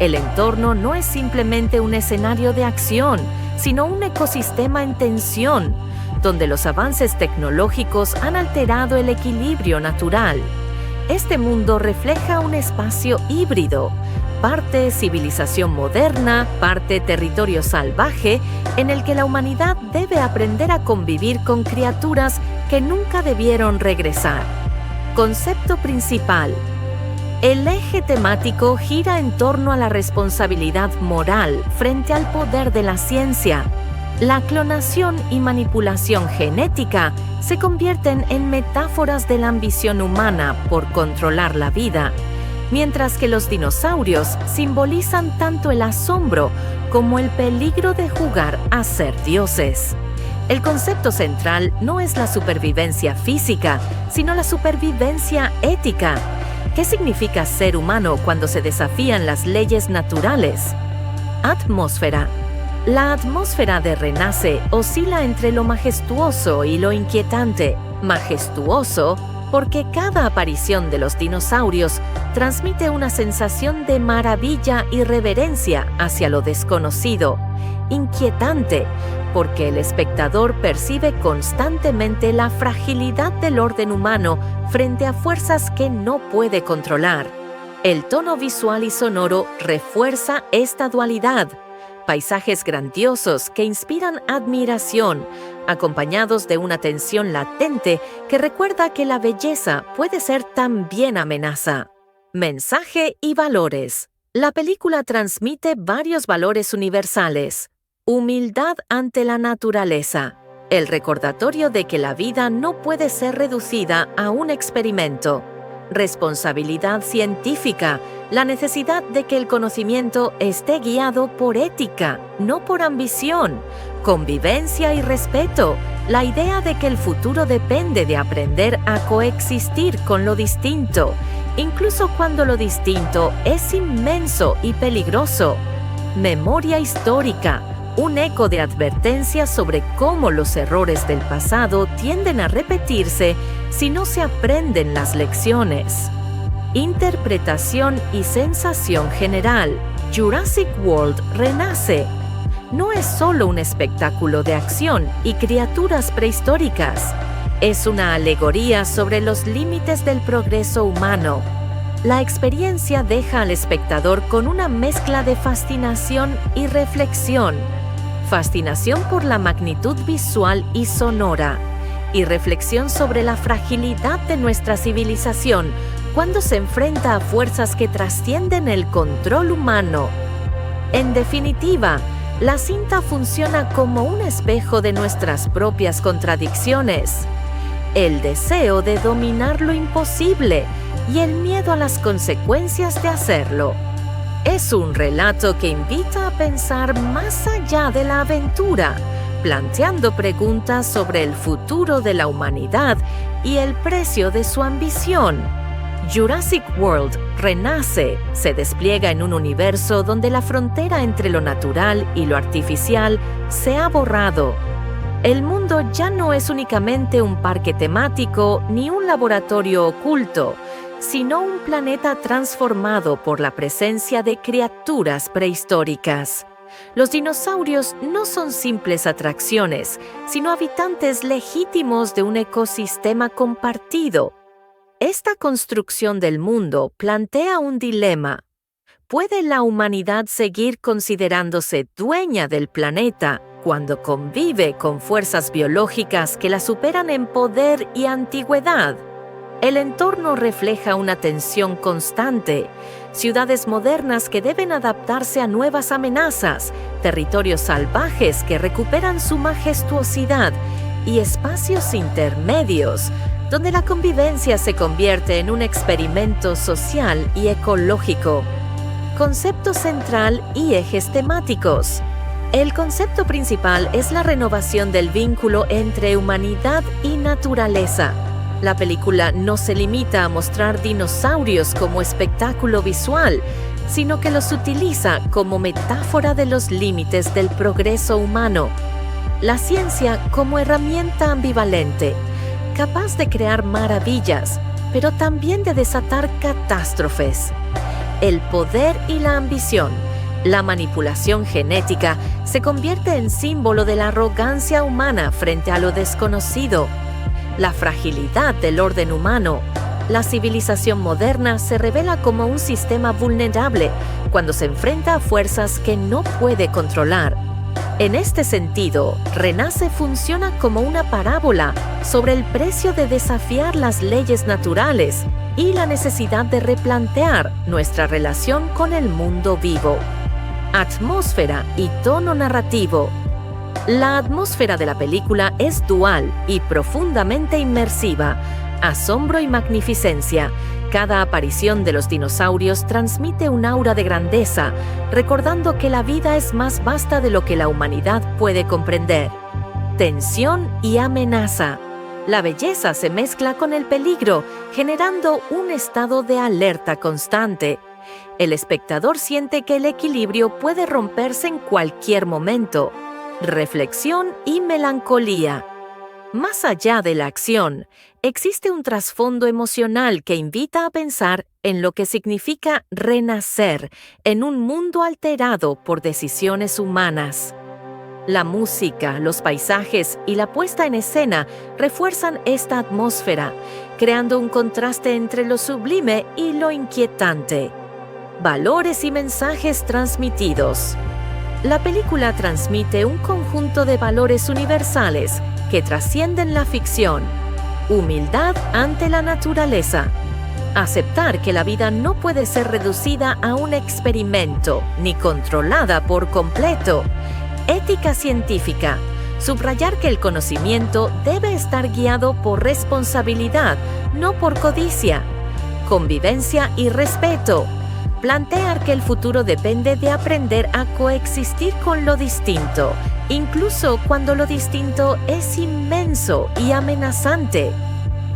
El entorno no es simplemente un escenario de acción, sino un ecosistema en tensión, donde los avances tecnológicos han alterado el equilibrio natural. este mundo refleja un espacio híbrido, parte civilización moderna, parte territorio salvaje, en el que la humanidad debe aprender a convivir con criaturas que nunca debieron regresar. Concepto principal. El eje temático gira en torno a la responsabilidad moral frente al poder de la ciencia. La clonación y manipulación genética se convierten en metáforas de la ambición humana por controlar la vida, mientras que los dinosaurios simbolizan tanto el asombro como el peligro de jugar a ser dioses. El concepto central no es la supervivencia física, sino la supervivencia ética. ¿Qué significa ser humano cuando se desafían las leyes naturales? Atmósfera. La atmósfera de Renace oscila entre lo majestuoso y lo inquietante. Majestuoso porque cada aparición de los dinosaurios transmite una sensación de maravilla y reverencia hacia lo desconocido. Inquietante porque el espectador percibe constantemente la fragilidad del orden humano frente a fuerzas que no puede controlar. El tono visual y sonoro refuerza esta dualidad. Paisajes grandiosos que inspiran admiración, acompañados de una tensión latente que recuerda que la belleza puede ser también amenaza. Mensaje y valores. La película transmite varios valores universales. Humildad ante la naturaleza. El recordatorio de que la vida no puede ser reducida a un experimento. Responsabilidad científica, la necesidad de que el conocimiento esté guiado por ética, no por ambición. Convivencia y respeto, la idea de que el futuro depende de aprender a coexistir con lo distinto, incluso cuando lo distinto es inmenso y peligroso. Memoria histórica, un eco de advertencia sobre cómo los errores del pasado tienden a repetirse si no se aprenden las lecciones. Interpretación y sensación general. Jurassic World Renace. No es solo un espectáculo de acción y criaturas prehistóricas. Es una alegoría sobre los límites del progreso humano. La experiencia deja al espectador con una mezcla de fascinación y reflexión. Fascinación por la magnitud visual y sonora, y reflexión sobre la fragilidad de nuestra civilización cuando se enfrenta a fuerzas que trascienden el control humano. En definitiva, la cinta funciona como un espejo de nuestras propias contradicciones. El deseo de dominar lo imposible y el miedo a las consecuencias de hacerlo. Es un relato que invita a pensar más allá de la aventura, planteando preguntas sobre el futuro de la humanidad y el precio de su ambición. Jurassic World Renace se despliega en un universo donde la frontera entre lo natural y lo artificial se ha borrado. El mundo ya no es únicamente un parque temático ni un laboratorio oculto, sino un planeta transformado por la presencia de criaturas prehistóricas. Los dinosaurios no son simples atracciones, sino habitantes legítimos de un ecosistema compartido. Esta construcción del mundo plantea un dilema. ¿Puede la humanidad seguir considerándose dueña del planeta cuando convive con fuerzas biológicas que la superan en poder y antigüedad? El entorno refleja una tensión constante, ciudades modernas que deben adaptarse a nuevas amenazas, territorios salvajes que recuperan su majestuosidad y espacios intermedios, donde la convivencia se convierte en un experimento social y ecológico. Concepto central y ejes temáticos. El concepto principal es la renovación del vínculo entre humanidad y naturaleza. La película no se limita a mostrar dinosaurios como espectáculo visual, sino que los utiliza como metáfora de los límites del progreso humano. La ciencia como herramienta ambivalente, capaz de crear maravillas, pero también de desatar catástrofes. El poder y la ambición, la manipulación genética, se convierte en símbolo de la arrogancia humana frente a lo desconocido. La fragilidad del orden humano, la civilización moderna se revela como un sistema vulnerable cuando se enfrenta a fuerzas que no puede controlar. En este sentido, Renace funciona como una parábola sobre el precio de desafiar las leyes naturales y la necesidad de replantear nuestra relación con el mundo vivo. Atmósfera y tono narrativo. La atmósfera de la película es dual y profundamente inmersiva. Asombro y magnificencia. Cada aparición de los dinosaurios transmite un aura de grandeza, recordando que la vida es más vasta de lo que la humanidad puede comprender. Tensión y amenaza. La belleza se mezcla con el peligro, generando un estado de alerta constante. El espectador siente que el equilibrio puede romperse en cualquier momento. Reflexión y melancolía. Más allá de la acción, existe un trasfondo emocional que invita a pensar en lo que significa renacer en un mundo alterado por decisiones humanas. La música, los paisajes y la puesta en escena refuerzan esta atmósfera, creando un contraste entre lo sublime y lo inquietante. Valores y mensajes transmitidos. La película transmite un conjunto de valores universales que trascienden la ficción. Humildad ante la naturaleza. Aceptar que la vida no puede ser reducida a un experimento ni controlada por completo. Ética científica. Subrayar que el conocimiento debe estar guiado por responsabilidad, no por codicia. Convivencia y respeto. Plantear que el futuro depende de aprender a coexistir con lo distinto, incluso cuando lo distinto es inmenso y amenazante.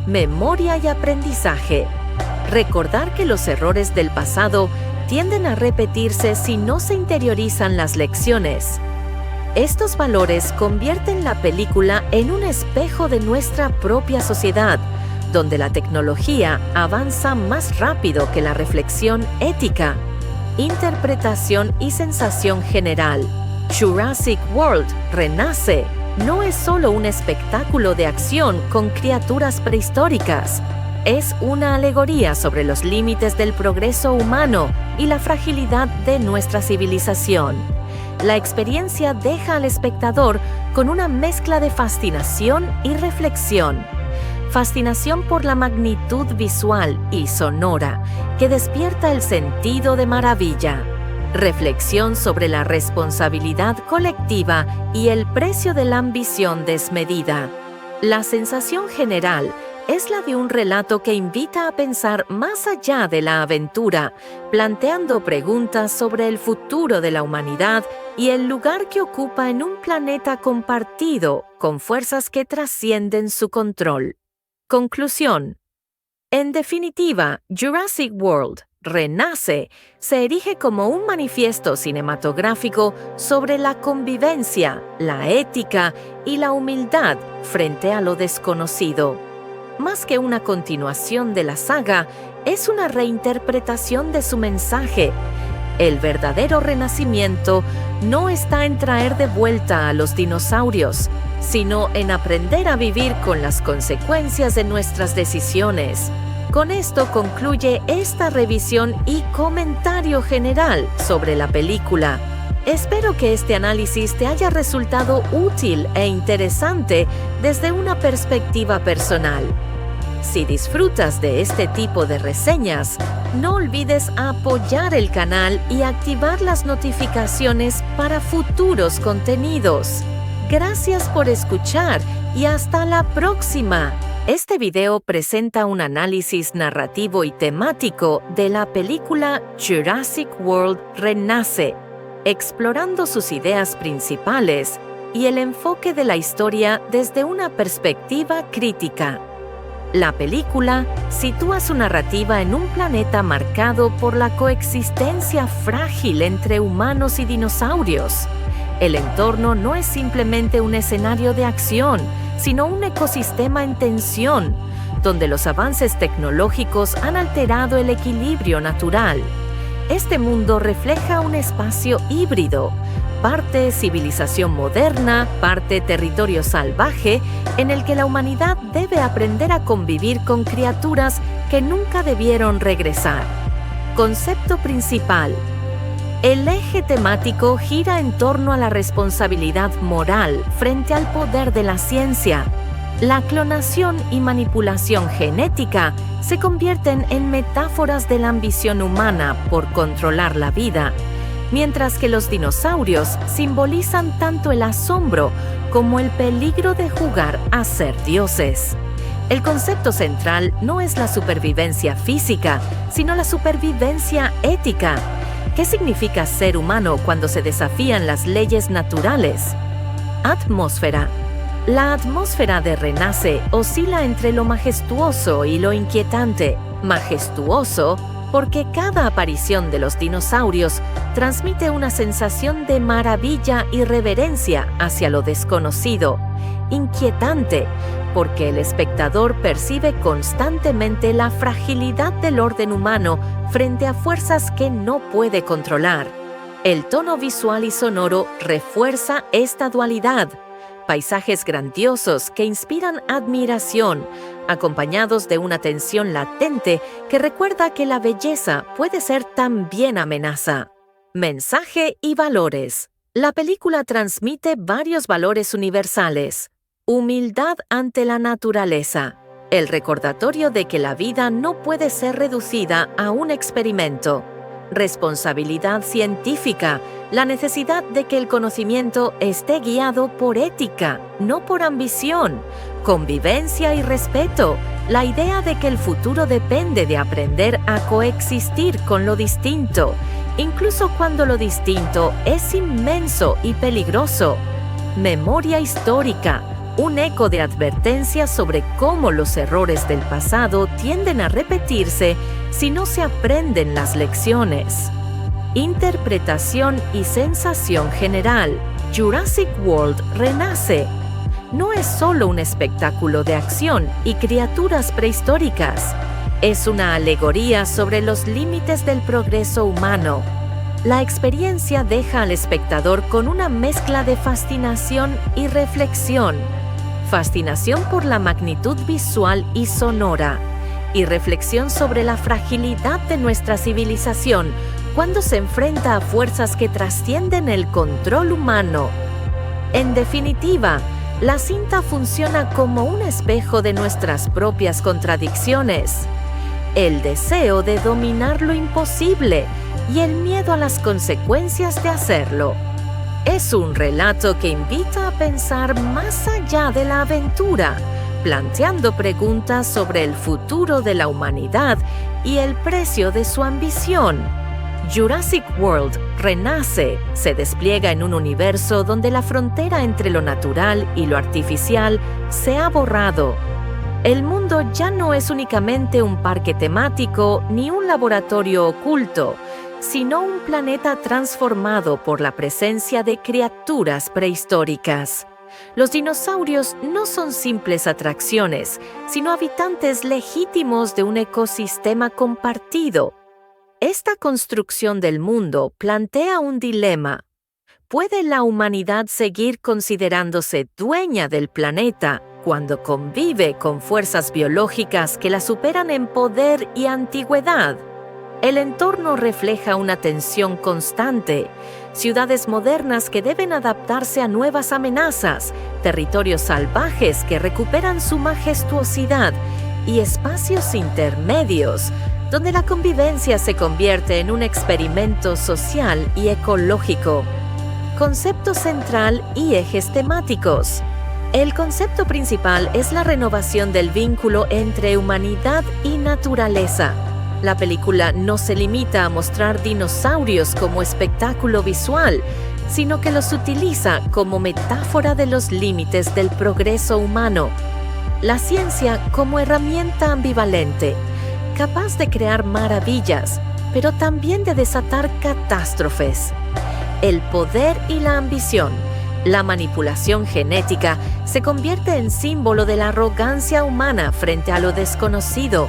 Memoria y aprendizaje. Recordar que los errores del pasado tienden a repetirse si no se interiorizan las lecciones. Estos valores convierten la película en un espejo de nuestra propia sociedad, donde la tecnología avanza más rápido que la reflexión ética. Interpretación y sensación general. Jurassic World Renace no es solo un espectáculo de acción con criaturas prehistóricas. Es una alegoría sobre los límites del progreso humano y la fragilidad de nuestra civilización. La experiencia deja al espectador con una mezcla de fascinación y reflexión. Fascinación por la magnitud visual y sonora que despierta el sentido de maravilla. Reflexión sobre la responsabilidad colectiva y el precio de la ambición desmedida. La sensación general es la de un relato que invita a pensar más allá de la aventura, planteando preguntas sobre el futuro de la humanidad y el lugar que ocupa en un planeta compartido con fuerzas que trascienden su control. Conclusión. En definitiva, Jurassic World Renace se erige como un manifiesto cinematográfico sobre la convivencia, la ética y la humildad frente a lo desconocido. Más que una continuación de la saga, es una reinterpretación de su mensaje. El verdadero renacimiento no está en traer de vuelta a los dinosaurios, sino en aprender a vivir con las consecuencias de nuestras decisiones. Con esto concluye esta revisión y comentario general sobre la película. Espero que este análisis te haya resultado útil e interesante desde una perspectiva personal. Si disfrutas de este tipo de reseñas, no olvides apoyar el canal y activar las notificaciones para futuros contenidos. Gracias por escuchar y hasta la próxima. Este video presenta un análisis narrativo y temático de la película Jurassic World Renace, explorando sus ideas principales y el enfoque de la historia desde una perspectiva crítica. La película sitúa su narrativa en un planeta marcado por la coexistencia frágil entre humanos y dinosaurios. El entorno no es simplemente un escenario de acción, sino un ecosistema en tensión, donde los avances tecnológicos han alterado el equilibrio natural. Este mundo refleja un espacio híbrido, parte civilización moderna, parte territorio salvaje, en el que la humanidad debe aprender a convivir con criaturas que nunca debieron regresar. Concepto principal. El eje temático gira en torno a la responsabilidad moral frente al poder de la ciencia. La clonación y manipulación genética se convierten en metáforas de la ambición humana por controlar la vida, mientras que los dinosaurios simbolizan tanto el asombro como el peligro de jugar a ser dioses. El concepto central no es la supervivencia física, sino la supervivencia ética. ¿Qué significa ser humano cuando se desafían las leyes naturales? Atmósfera. La atmósfera de Renace oscila entre lo majestuoso y lo inquietante. Majestuoso porque cada aparición de los dinosaurios transmite una sensación de maravilla y reverencia hacia lo desconocido. Inquietante porque el espectador percibe constantemente la fragilidad del orden humano frente a fuerzas que no puede controlar. El tono visual y sonoro refuerza esta dualidad. Paisajes grandiosos que inspiran admiración, acompañados de una tensión latente que recuerda que la belleza puede ser también amenaza. Mensaje y valores. La película transmite varios valores universales. Humildad ante la naturaleza. El recordatorio de que la vida no puede ser reducida a un experimento. Responsabilidad científica, la necesidad de que el conocimiento esté guiado por ética, no por ambición. Convivencia y respeto, la idea de que el futuro depende de aprender a coexistir con lo distinto, incluso cuando lo distinto es inmenso y peligroso. Memoria histórica, un eco de advertencia sobre cómo los errores del pasado tienden a repetirse si no se aprenden las lecciones. Interpretación y sensación general. Jurassic World Renace. No es solo un espectáculo de acción y criaturas prehistóricas. Es una alegoría sobre los límites del progreso humano. La experiencia deja al espectador con una mezcla de fascinación y reflexión. Fascinación por la magnitud visual y sonora, y reflexión sobre la fragilidad de nuestra civilización cuando se enfrenta a fuerzas que trascienden el control humano. En definitiva, la cinta funciona como un espejo de nuestras propias contradicciones. El deseo de dominar lo imposible y el miedo a las consecuencias de hacerlo. Es un relato que invita a pensar más allá de la aventura, planteando preguntas sobre el futuro de la humanidad y el precio de su ambición. Jurassic World Renace se despliega en un universo donde la frontera entre lo natural y lo artificial se ha borrado. El mundo ya no es únicamente un parque temático ni un laboratorio oculto, sino un planeta transformado por la presencia de criaturas prehistóricas. Los dinosaurios no son simples atracciones, sino habitantes legítimos de un ecosistema compartido. Esta construcción del mundo plantea un dilema. ¿Puede la humanidad seguir considerándose dueña del planeta cuando convive con fuerzas biológicas que la superan en poder y antigüedad? El entorno refleja una tensión constante, ciudades modernas que deben adaptarse a nuevas amenazas, territorios salvajes que recuperan su majestuosidad y espacios intermedios, donde la convivencia se convierte en un experimento social y ecológico. Concepto central y ejes temáticos. El concepto principal es la renovación del vínculo entre humanidad y naturaleza. La película no se limita a mostrar dinosaurios como espectáculo visual, sino que los utiliza como metáfora de los límites del progreso humano. La ciencia como herramienta ambivalente, capaz de crear maravillas, pero también de desatar catástrofes. El poder y la ambición, la manipulación genética, se convierte en símbolo de la arrogancia humana frente a lo desconocido.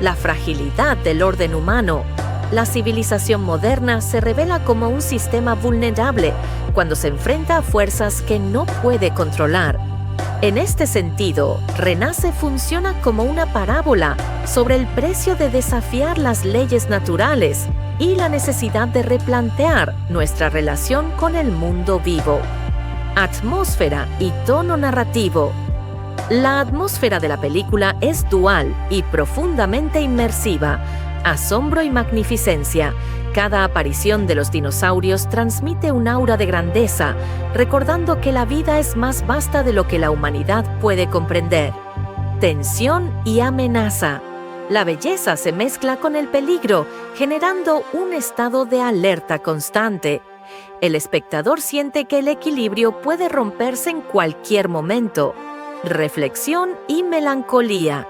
La fragilidad del orden humano. La civilización moderna se revela como un sistema vulnerable cuando se enfrenta a fuerzas que no puede controlar. En este sentido, Renace funciona como una parábola sobre el precio de desafiar las leyes naturales y la necesidad de replantear nuestra relación con el mundo vivo. Atmósfera y tono narrativo. La atmósfera de la película es dual y profundamente inmersiva. Asombro y magnificencia. Cada aparición de los dinosaurios transmite un aura de grandeza, recordando que la vida es más vasta de lo que la humanidad puede comprender. Tensión y amenaza. La belleza se mezcla con el peligro, generando un estado de alerta constante. El espectador siente que el equilibrio puede romperse en cualquier momento. Reflexión y melancolía.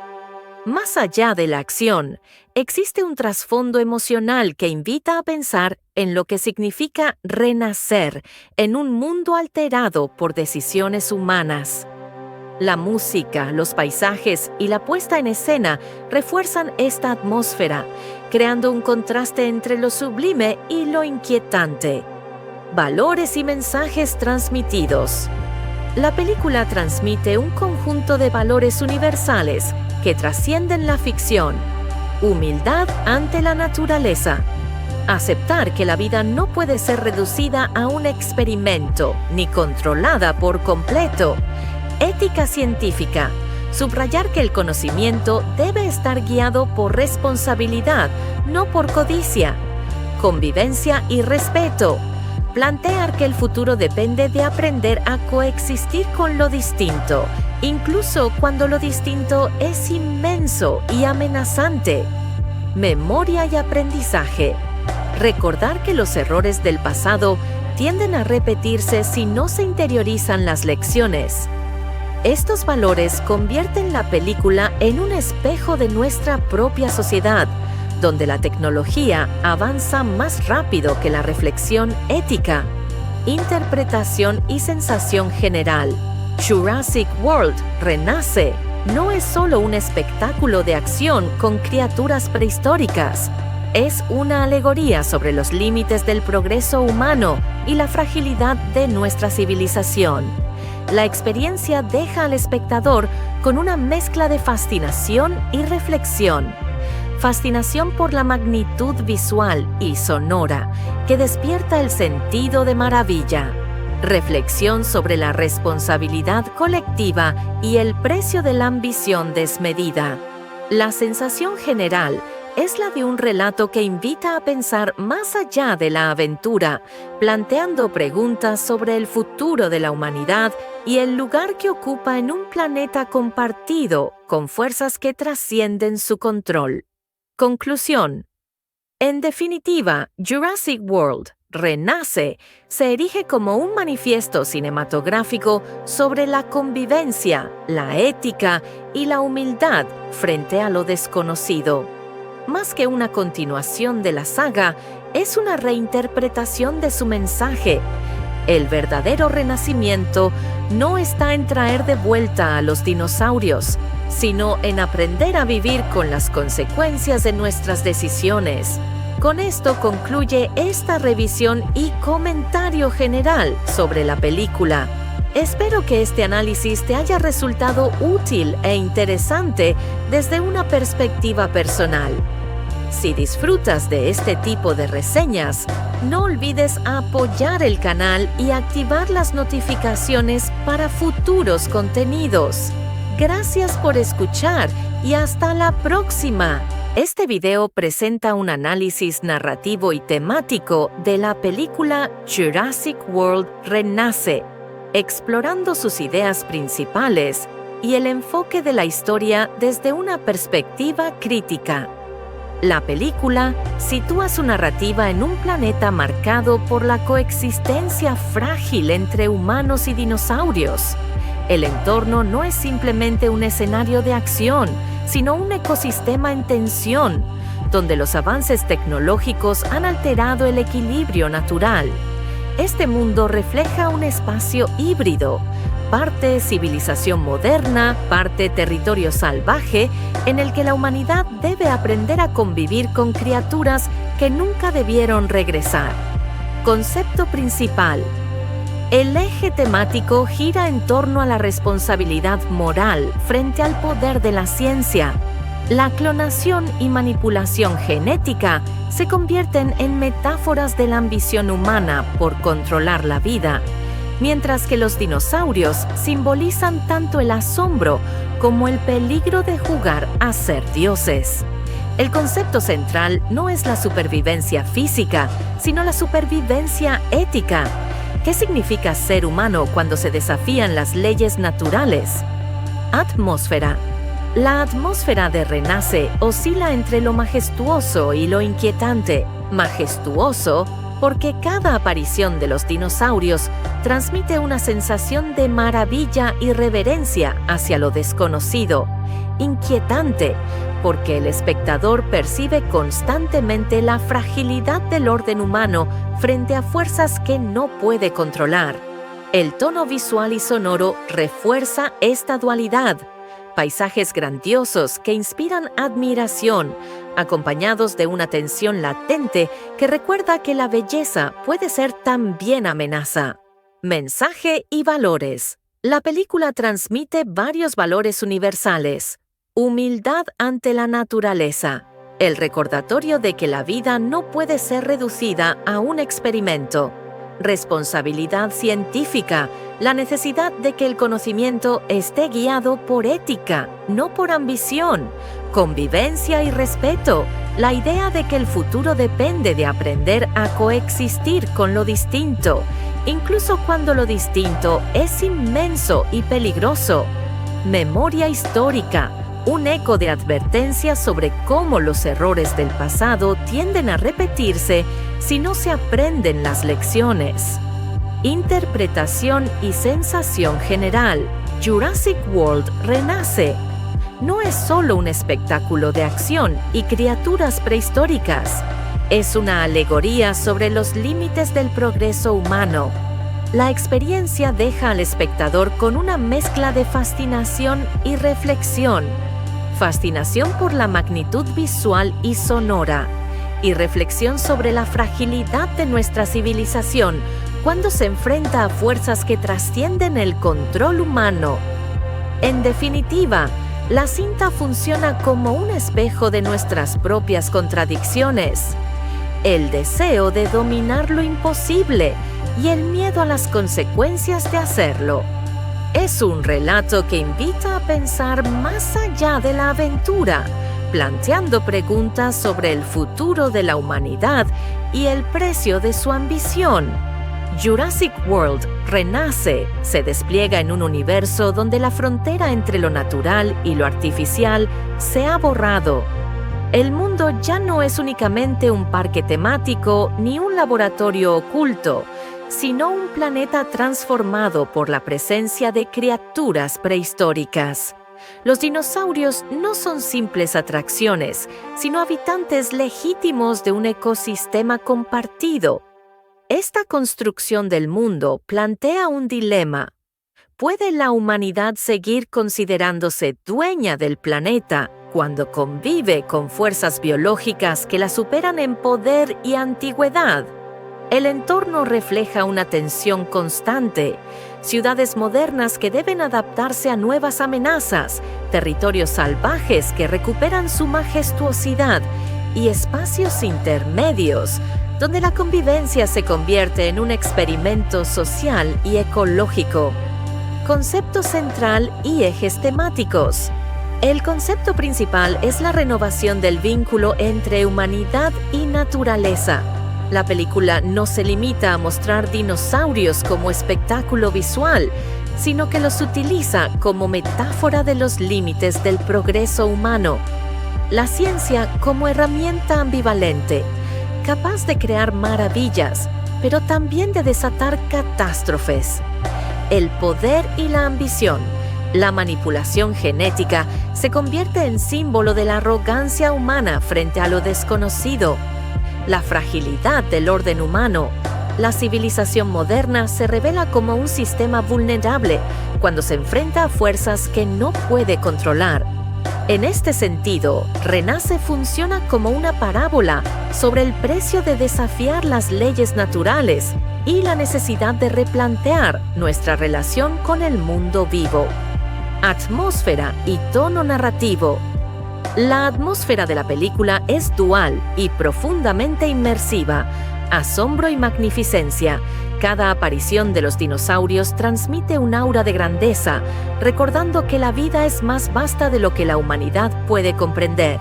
Más allá de la acción, existe un trasfondo emocional que invita a pensar en lo que significa renacer en un mundo alterado por decisiones humanas. La música, los paisajes y la puesta en escena refuerzan esta atmósfera, creando un contraste entre lo sublime y lo inquietante. Valores y mensajes transmitidos. La película transmite un conjunto de valores universales que trascienden la ficción. Humildad ante la naturaleza. Aceptar que la vida no puede ser reducida a un experimento ni controlada por completo. Ética científica. Subrayar que el conocimiento debe estar guiado por responsabilidad, no por codicia. Convivencia y respeto. Plantear que el futuro depende de aprender a coexistir con lo distinto, incluso cuando lo distinto es inmenso y amenazante. Memoria y aprendizaje. Recordar que los errores del pasado tienden a repetirse si no se interiorizan las lecciones. Estos valores convierten la película en un espejo de nuestra propia sociedad, donde la tecnología avanza más rápido que la reflexión ética. Interpretación y sensación general. Jurassic World Renace no es solo un espectáculo de acción con criaturas prehistóricas. Es una alegoría sobre los límites del progreso humano y la fragilidad de nuestra civilización. La experiencia deja al espectador con una mezcla de fascinación y reflexión. Fascinación por la magnitud visual y sonora que despierta el sentido de maravilla. Reflexión sobre la responsabilidad colectiva y el precio de la ambición desmedida. La sensación general es la de un relato que invita a pensar más allá de la aventura, planteando preguntas sobre el futuro de la humanidad y el lugar que ocupa en un planeta compartido con fuerzas que trascienden su control. Conclusión. En definitiva, Jurassic World Renace se erige como un manifiesto cinematográfico sobre la convivencia, la ética y la humildad frente a lo desconocido. Más que una continuación de la saga, es una reinterpretación de su mensaje. El verdadero renacimiento no está en traer de vuelta a los dinosaurios, sino en aprender a vivir con las consecuencias de nuestras decisiones. Con esto concluye esta revisión y comentario general sobre la película. Espero que este análisis te haya resultado útil e interesante desde una perspectiva personal. Si disfrutas de este tipo de reseñas, no olvides apoyar el canal y activar las notificaciones para futuros contenidos. Gracias por escuchar y hasta la próxima. Este video presenta un análisis narrativo y temático de la película Jurassic World Renace, explorando sus ideas principales y el enfoque de la historia desde una perspectiva crítica. La película sitúa su narrativa en un planeta marcado por la coexistencia frágil entre humanos y dinosaurios. El entorno no es simplemente un escenario de acción, sino un ecosistema en tensión, donde los avances tecnológicos han alterado el equilibrio natural. Este mundo refleja un espacio híbrido, parte civilización moderna, parte territorio salvaje, en el que la humanidad debe aprender a convivir con criaturas que nunca debieron regresar. Concepto principal: El eje temático gira en torno a la responsabilidad moral frente al poder de la ciencia. La clonación y manipulación genética se convierten en metáforas de la ambición humana por controlar la vida, mientras que los dinosaurios simbolizan tanto el asombro como el peligro de jugar a ser dioses. El concepto central no es la supervivencia física, sino la supervivencia ética. ¿Qué significa ser humano cuando se desafían las leyes naturales? Atmósfera. La atmósfera de Renace oscila entre lo majestuoso y lo inquietante. Majestuoso porque cada aparición de los dinosaurios transmite una sensación de maravilla y reverencia hacia lo desconocido. Inquietante porque el espectador percibe constantemente la fragilidad del orden humano frente a fuerzas que no puede controlar. El tono visual y sonoro refuerza esta dualidad. Paisajes grandiosos que inspiran admiración, acompañados de una tensión latente que recuerda que la belleza puede ser también amenaza. Mensaje y valores. La película transmite varios valores universales. Humildad ante la naturaleza. El recordatorio de que la vida no puede ser reducida a un experimento. Responsabilidad científica. La necesidad de que el conocimiento esté guiado por ética, no por ambición. Convivencia y respeto. La idea de que el futuro depende de aprender a coexistir con lo distinto, incluso cuando lo distinto es inmenso y peligroso. Memoria histórica. Un eco de advertencia sobre cómo los errores del pasado tienden a repetirse si no se aprenden las lecciones. Interpretación y sensación general. Jurassic World Renace. No es solo un espectáculo de acción y criaturas prehistóricas. Es una alegoría sobre los límites del progreso humano. La experiencia deja al espectador con una mezcla de fascinación y reflexión. Fascinación por la magnitud visual y sonora, y reflexión sobre la fragilidad de nuestra civilización cuando se enfrenta a fuerzas que trascienden el control humano. En definitiva, la cinta funciona como un espejo de nuestras propias contradicciones. El deseo de dominar lo imposible y el miedo a las consecuencias de hacerlo. Es un relato que invita a pensar más allá de la aventura, planteando preguntas sobre el futuro de la humanidad y el precio de su ambición. Jurassic World Renace se despliega en un universo donde la frontera entre lo natural y lo artificial se ha borrado. El mundo ya no es únicamente un parque temático ni un laboratorio oculto, sino un planeta transformado por la presencia de criaturas prehistóricas. Los dinosaurios no son simples atracciones, sino habitantes legítimos de un ecosistema compartido. Esta construcción del mundo plantea un dilema. ¿Puede la humanidad seguir considerándose dueña del planeta cuando convive con fuerzas biológicas que la superan en poder y antigüedad? El entorno refleja una tensión constante, ciudades modernas que deben adaptarse a nuevas amenazas, territorios salvajes que recuperan su majestuosidad y espacios intermedios, donde la convivencia se convierte en un experimento social y ecológico. Concepto central y ejes temáticos. El concepto principal es la renovación del vínculo entre humanidad y naturaleza. La película no se limita a mostrar dinosaurios como espectáculo visual, sino que los utiliza como metáfora de los límites del progreso humano. La ciencia como herramienta ambivalente, capaz de crear maravillas, pero también de desatar catástrofes. El poder y la ambición. La manipulación genética se convierte en símbolo de la arrogancia humana frente a lo desconocido. La fragilidad del orden humano. La civilización moderna se revela como un sistema vulnerable cuando se enfrenta a fuerzas que no puede controlar. En este sentido, Renace funciona como una parábola sobre el precio de desafiar las leyes naturales y la necesidad de replantear nuestra relación con el mundo vivo. Atmósfera y tono narrativo. La atmósfera de la película es dual y profundamente inmersiva. Asombro y magnificencia. Cada aparición de los dinosaurios transmite un aura de grandeza, recordando que la vida es más vasta de lo que la humanidad puede comprender.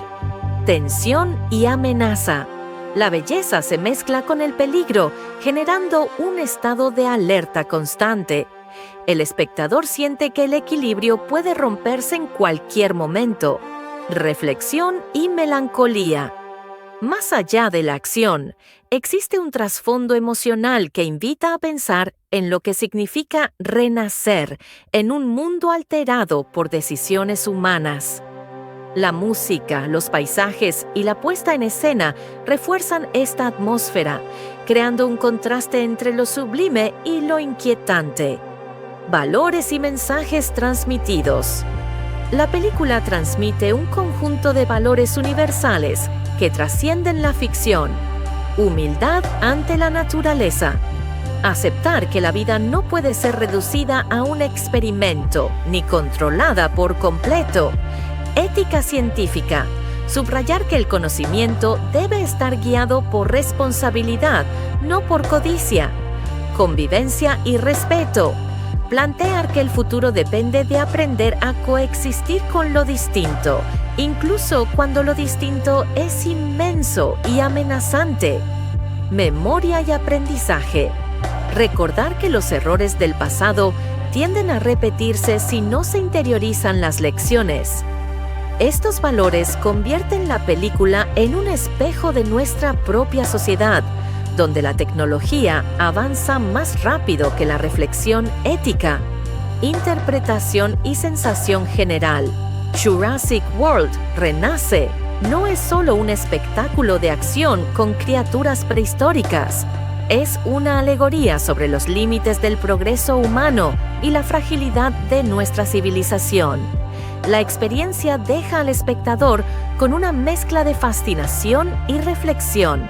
Tensión y amenaza. La belleza se mezcla con el peligro, generando un estado de alerta constante. El espectador siente que el equilibrio puede romperse en cualquier momento. Reflexión y melancolía. Más allá de la acción, existe un trasfondo emocional que invita a pensar en lo que significa renacer en un mundo alterado por decisiones humanas. La música, los paisajes y la puesta en escena refuerzan esta atmósfera, creando un contraste entre lo sublime y lo inquietante. Valores y mensajes transmitidos. La película transmite un conjunto de valores universales que trascienden la ficción. Humildad ante la naturaleza. Aceptar que la vida no puede ser reducida a un experimento ni controlada por completo. Ética científica. Subrayar que el conocimiento debe estar guiado por responsabilidad, no por codicia. Convivencia y respeto. Plantear que el futuro depende de aprender a coexistir con lo distinto, incluso cuando lo distinto es inmenso y amenazante. Memoria y aprendizaje. Recordar que los errores del pasado tienden a repetirse si no se interiorizan las lecciones. Estos valores convierten la película en un espejo de nuestra propia sociedad, donde la tecnología avanza más rápido que la reflexión ética. Interpretación y sensación general. Jurassic World Renace no es solo un espectáculo de acción con criaturas prehistóricas. Es una alegoría sobre los límites del progreso humano y la fragilidad de nuestra civilización. La experiencia deja al espectador con una mezcla de fascinación y reflexión.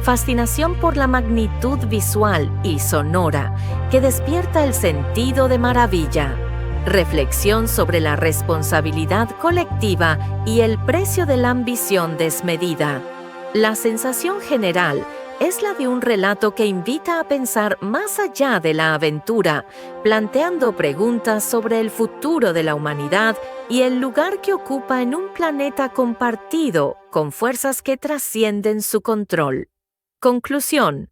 Fascinación por la magnitud visual y sonora que despierta el sentido de maravilla. Reflexión sobre la responsabilidad colectiva y el precio de la ambición desmedida. La sensación general es la de un relato que invita a pensar más allá de la aventura, planteando preguntas sobre el futuro de la humanidad y el lugar que ocupa en un planeta compartido con fuerzas que trascienden su control. Conclusión.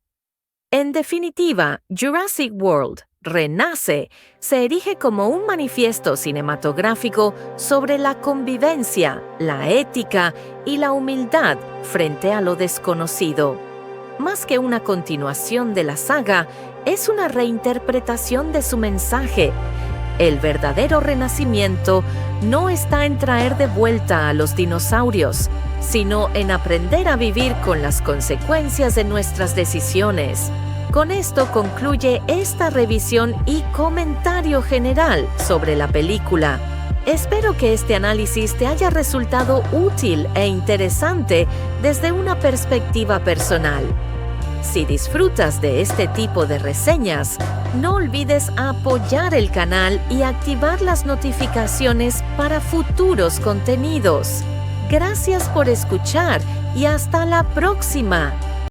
En definitiva, Jurassic World Renace se erige como un manifiesto cinematográfico sobre la convivencia, la ética y la humildad frente a lo desconocido. Más que una continuación de la saga, es una reinterpretación de su mensaje. El verdadero renacimiento no está en traer de vuelta a los dinosaurios, sino en aprender a vivir con las consecuencias de nuestras decisiones. Con esto concluye esta revisión y comentario general sobre la película. Espero que este análisis te haya resultado útil e interesante desde una perspectiva personal. Si disfrutas de este tipo de reseñas, no olvides apoyar el canal y activar las notificaciones para futuros contenidos. Gracias por escuchar y hasta la próxima.